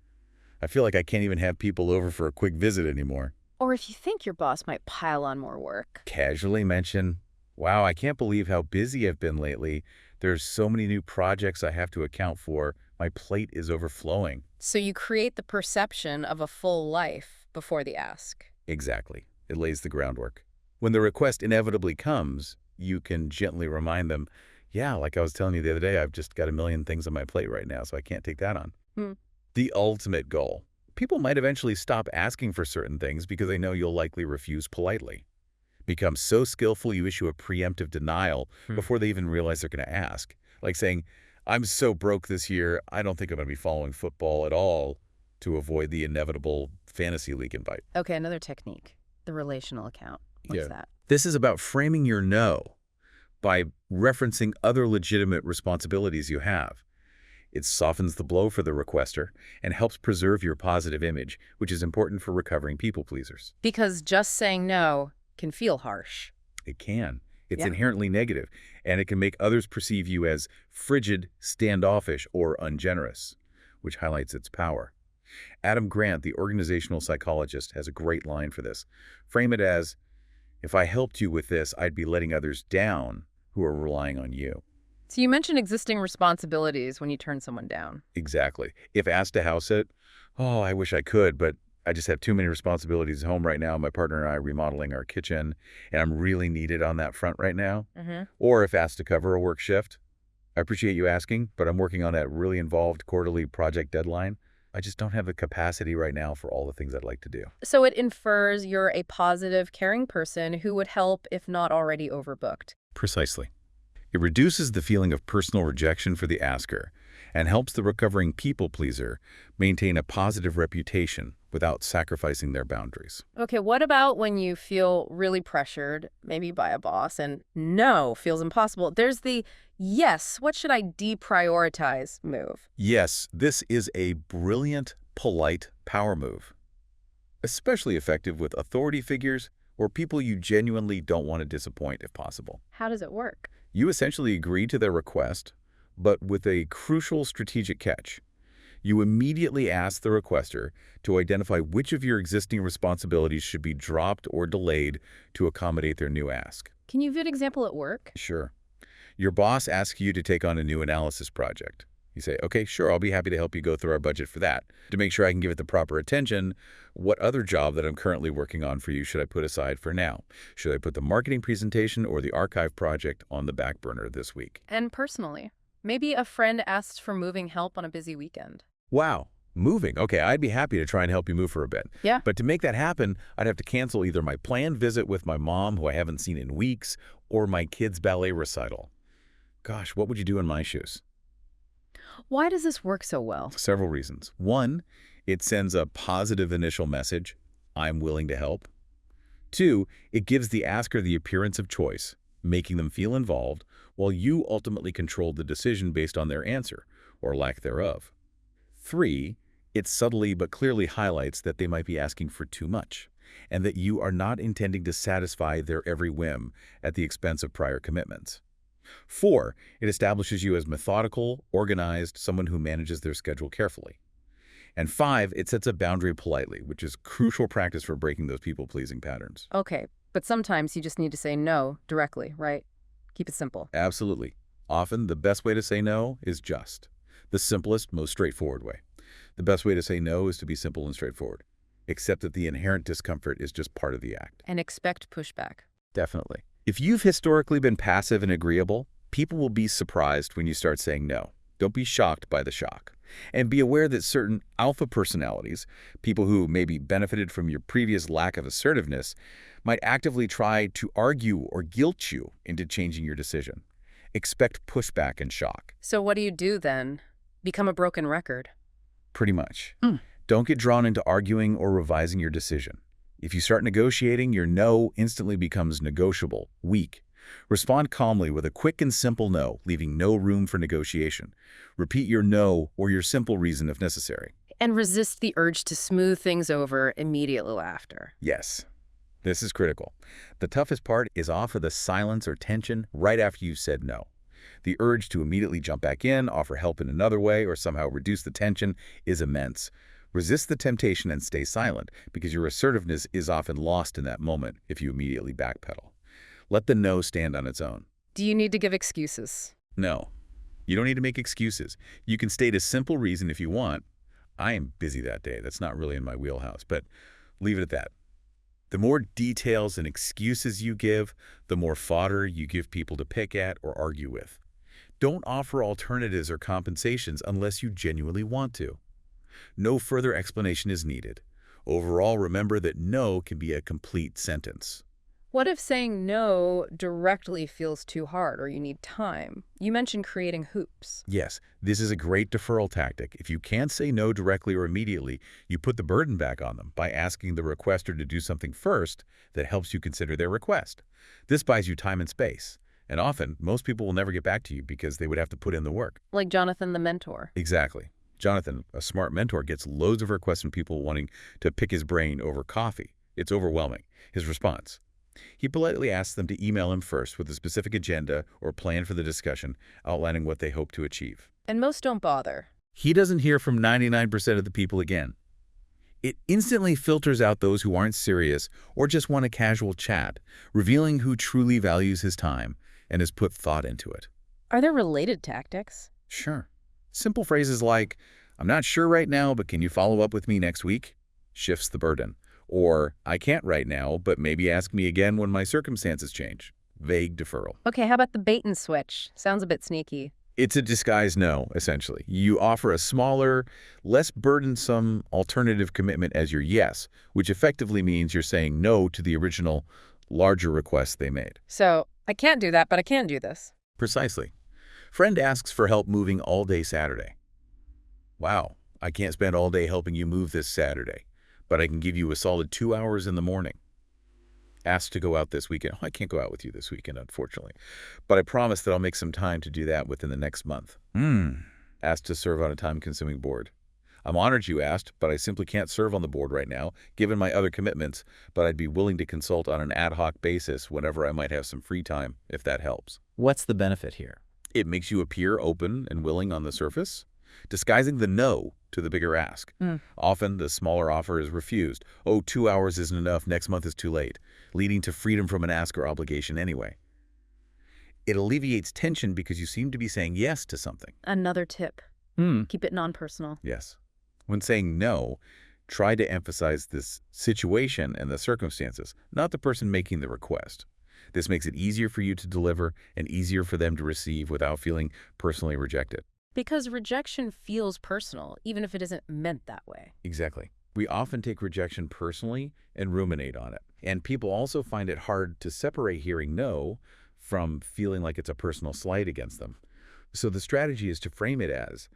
I feel like I can't even have people over for a quick visit anymore. or if you think your boss might pile on more work. Casually mention, wow, I can't believe how busy I've been lately. There's so many new projects I have to account for. My plate is overflowing. So you create the perception of a full life before the ask. Exactly. It lays the groundwork. When the request inevitably comes, you can gently remind them, yeah, like I was telling you the other day, I've just got a million things on my plate right now, so I can't take that on. Hmm. The ultimate goal. People might eventually stop asking for certain things because they know you'll likely refuse politely. Become so skillful you issue a preemptive denial before they even realize they're going to ask. Like saying, I'm so broke this year, I don't think I'm going to be following football at all, to avoid the inevitable fantasy league invite. Okay, another technique, the relational account. What's that? This is about framing your no by referencing other legitimate responsibilities you have. It softens the blow for the requester and helps preserve your positive image, which is important for recovering people pleasers. Because just saying no can feel harsh. It can. It's Yeah. inherently negative, and it can make others perceive you as frigid, standoffish, or ungenerous, which highlights its power. Adam Grant, the organizational psychologist, has a great line for this. Frame it as, if I helped you with this, I'd be letting others down who are relying on you. So you mentioned existing responsibilities when you turn someone down. Exactly. If asked to house it, oh, I wish I could, but I just have too many responsibilities at home right now. My partner and I are remodeling our kitchen, and I'm really needed on that front right now. Or if asked to cover a work shift, I appreciate you asking, but I'm working on that really involved quarterly project deadline. I just don't have the capacity right now for all the things I'd like to do. So it infers you're a positive, caring person who would help if not already overbooked. Precisely. It reduces the feeling of personal rejection for the asker and helps the recovering people pleaser maintain a positive reputation without sacrificing their boundaries. Okay, what about when you feel really pressured, maybe by a boss, and no feels impossible? There's the yes, what should I deprioritize move. Yes, this is a brilliant, polite power move, especially effective with authority figures or people you genuinely don't want to disappoint if possible. How does it work? You essentially agree to their request, but with a crucial strategic catch. You immediately ask the requester to identify which of your existing responsibilities should be dropped or delayed to accommodate their new ask. Can you give an example at work? Sure. Your boss asks you to take on a new analysis project. You say, okay, sure, I'll be happy to help you go through our budget for that. To make sure I can give it the proper attention, what other job that I'm currently working on for you should I put aside for now? Should I put the marketing presentation or the archive project on the back burner this week? And personally, maybe a friend asks for moving help on a busy weekend. Wow, moving. Okay, I'd be happy to try and help you move for a bit. Yeah. But to make that happen, I'd have to cancel either my planned visit with my mom, who I haven't seen in weeks, or my kid's ballet recital. Gosh, what would you do in my shoes? Why does this work so well? Several reasons. One, it sends a positive initial message, I'm willing to help. Two, it gives the asker the appearance of choice, making them feel involved, while you ultimately control the decision based on their answer, or lack thereof. Three, it subtly but clearly highlights that they might be asking for too much, and that you are not intending to satisfy their every whim at the expense of prior commitments. Four, it establishes you as methodical, organized, someone who manages their schedule carefully. And five, it sets a boundary politely, which is crucial practice for breaking those people-pleasing patterns. Okay, but sometimes you just need to say no directly, right? Keep it simple. Absolutely. Often, the best way to say no is just. The simplest, most straightforward way. The best way to say no is to be simple and straightforward, except that the inherent discomfort is just part of the act. And expect pushback. Definitely. If you've historically been passive and agreeable, people will be surprised when you start saying no. Don't be shocked by the shock. And be aware that certain alpha personalities, people who maybe benefited from your previous lack of assertiveness, might actively try to argue or guilt you into changing your decision. Expect pushback and shock. So what do you do then? Become a broken record? Pretty much. Hmm. Don't get drawn into arguing or revising your decision. If you start negotiating, your no instantly becomes negotiable, weak. Respond calmly with a quick and simple no, leaving no room for negotiation. Repeat your no or your simple reason if necessary. And resist the urge to smooth things over immediately after. Yes, this is critical. The toughest part is offer the silence or tension right after you've said no. The urge to immediately jump back in, offer help in another way, or somehow reduce the tension is immense. Resist the temptation and stay silent, because your assertiveness is often lost in that moment if you immediately backpedal. Let the no stand on its own. Do you need to give excuses? No. You don't need to make excuses. You can state a simple reason if you want. I am busy that day. That's not really in my wheelhouse, but leave it at that. The more details and excuses you give, the more fodder you give people to pick at or argue with. Don't offer alternatives or compensations unless you genuinely want to. No further explanation is needed. Overall, remember that no can be a complete sentence. What if saying no directly feels too hard or you need time? You mentioned creating hoops. Yes, this is a great deferral tactic. If you can't say no directly or immediately, you put the burden back on them by asking the requester to do something first that helps you consider their request. This buys you time and space. And often, most people will never get back to you because they would have to put in the work. Like Jonathan the mentor. Exactly. Jonathan, a smart mentor, gets loads of requests from people wanting to pick his brain over coffee. It's overwhelming. His response: he politely asks them to email him first with a specific agenda or plan for the discussion, outlining what they hope to achieve. And most don't bother. He doesn't hear from 99% of the people again. It instantly filters out those who aren't serious or just want a casual chat, revealing who truly values his time and has put thought into it. Are there related tactics? Sure. Simple phrases like, "I'm not sure right now, but can you follow up with me next week?" shifts the burden. Or, "I can't right now, but maybe ask me again when my circumstances change." Vague deferral. Okay, how about the bait and switch? Sounds a bit sneaky. It's a disguised no, essentially. You offer a smaller, less burdensome alternative commitment as your yes, which effectively means you're saying no to the original, larger request they made. So, I can't do that, but I can do this. Precisely. Friend asks for help moving all day Saturday. Wow, I can't spend all day helping you move this Saturday, but I can give you a solid 2 hours in the morning. Asked to go out this weekend. Oh, I can't go out with you this weekend, unfortunately, but I promise that I'll make some time to do that within the next month. Asked to serve on a time-consuming board. I'm honored you asked, but I simply can't serve on the board right now, given my other commitments, but I'd be willing to consult on an ad hoc basis whenever I might have some free time, if that helps. What's the benefit here? It makes you appear open and willing on the surface, disguising the no to the bigger ask. Often, the smaller offer is refused. "Oh, 2 hours isn't enough, next month is too late," leading to freedom from an ask or obligation anyway. It alleviates tension because you seem to be saying yes to something. Another tip. Keep it non-personal. Yes. When saying no, try to emphasize this situation and the circumstances, not the person making the request. This makes it easier for you to deliver and easier for them to receive without feeling personally rejected. Because rejection feels personal, even if it isn't meant that way. Exactly. We often take rejection personally and ruminate on it. And people also find it hard to separate hearing no from feeling like it's a personal slight against them. So the strategy is to frame it as,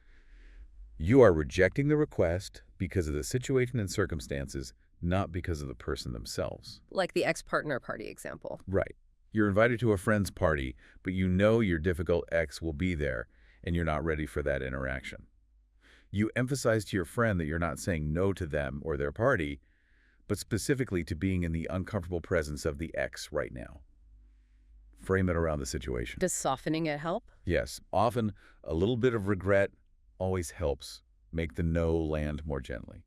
you are rejecting the request because of the situation and circumstances, not because of the person themselves. Like the ex-partner party example. Right. You're invited to a friend's party, but you know your difficult ex will be there, and you're not ready for that interaction. You emphasize to your friend that you're not saying no to them or their party, but specifically to being in the uncomfortable presence of the ex right now. Frame it around the situation. Does softening it help? Yes, often a little bit of regret always helps make the no land more gently.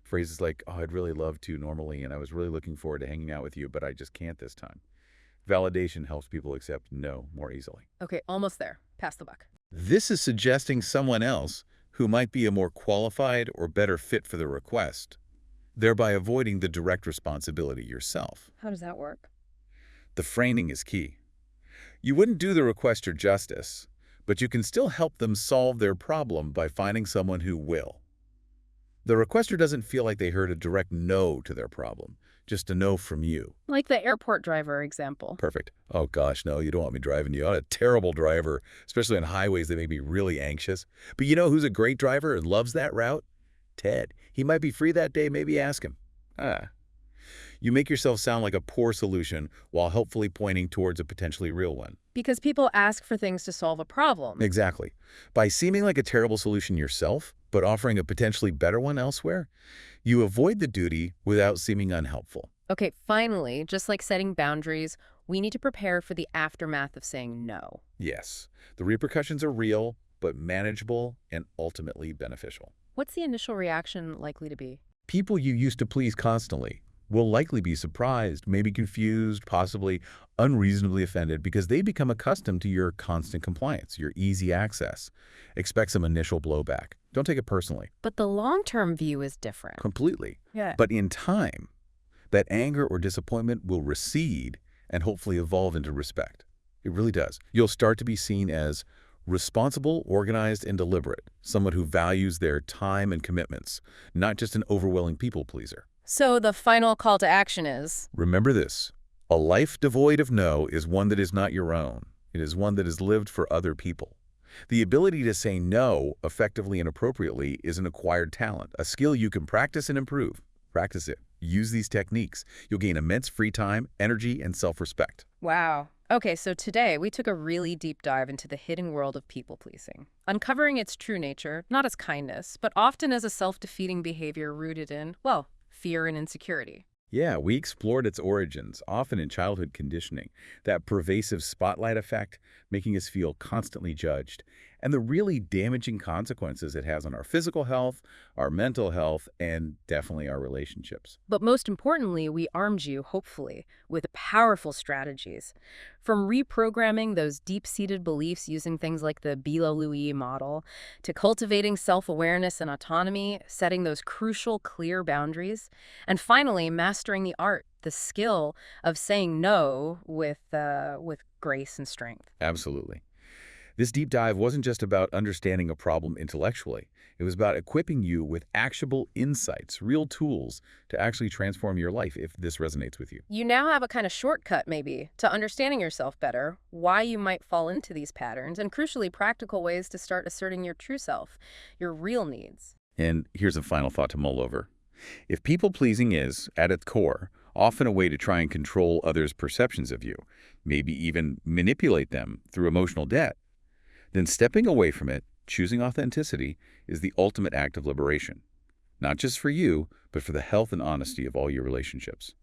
Phrases like, "Oh, I'd really love to normally, and I was really looking forward to hanging out with you, but I just can't this time." Validation helps people accept no more easily. Okay, almost there. Pass the buck. This is suggesting someone else who might be a more qualified or better fit for the request, thereby avoiding the direct responsibility yourself. How does that work? The framing is key. You wouldn't do the requester justice, but you can still help them solve their problem by finding someone who will. The requester doesn't feel like they heard a direct no to their problem, just a no from you. Like the airport driver example. Perfect. Oh gosh, no, you don't want me driving you. I'm a terrible driver, especially on highways that make me really anxious. But you know who's a great driver and loves that route? Ted. He might be free that day, maybe ask him. You make yourself sound like a poor solution while helpfully pointing towards a potentially real one. Because people ask for things to solve a problem. Exactly. By seeming like a terrible solution yourself, but offering a potentially better one elsewhere, you avoid the duty without seeming unhelpful. Okay, finally, just like setting boundaries, we need to prepare for the aftermath of saying no. Yes, the repercussions are real, but manageable and ultimately beneficial. What's the initial reaction likely to be? People you used to please constantly will likely be surprised, maybe confused, possibly unreasonably offended because they become accustomed to your constant compliance, your easy access. Expect some initial blowback. Don't take it personally. But the long-term view is different. Completely. Yeah. But in time, that anger or disappointment will recede and hopefully evolve into respect. It really does. You'll start to be seen as responsible, organized, and deliberate, someone who values their time and commitments, not just an overwhelming people pleaser. So the final call to action is? Remember this. A life devoid of no is one that is not your own. It is one that is lived for other people. The ability to say no effectively and appropriately is an acquired talent, a skill you can practice and improve. Practice it. Use these techniques. You'll gain immense free time, energy, and self-respect. Wow. Okay, so today we took a really deep dive into the hidden world of people-pleasing, uncovering its true nature, not as kindness, but often as a self-defeating behavior rooted in, well, fear and insecurity. Yeah, we explored its origins, often in childhood conditioning, that pervasive spotlight effect, making us feel constantly judged, and the really damaging consequences it has on our physical health, our mental health, and definitely our relationships. But most importantly, we armed you, hopefully, with powerful strategies. From reprogramming those deep-seated beliefs using things like the Bilo-Louis model, to cultivating self-awareness and autonomy, setting those crucial, clear boundaries, and finally, mastering the art, the skill of saying no with grace and strength. Absolutely. This deep dive wasn't just about understanding a problem intellectually. It was about equipping you with actionable insights, real tools to actually transform your life if this resonates with you. You now have a kind of shortcut, maybe, to understanding yourself better, why you might fall into these patterns, and crucially, practical ways to start asserting your true self, your real needs. And here's a final thought to mull over. If people-pleasing is, at its core, often a way to try and control others' perceptions of you, maybe even manipulate them through emotional debt, then stepping away from it, choosing authenticity, is the ultimate act of liberation. Not just for you, but for the health and honesty of all your relationships.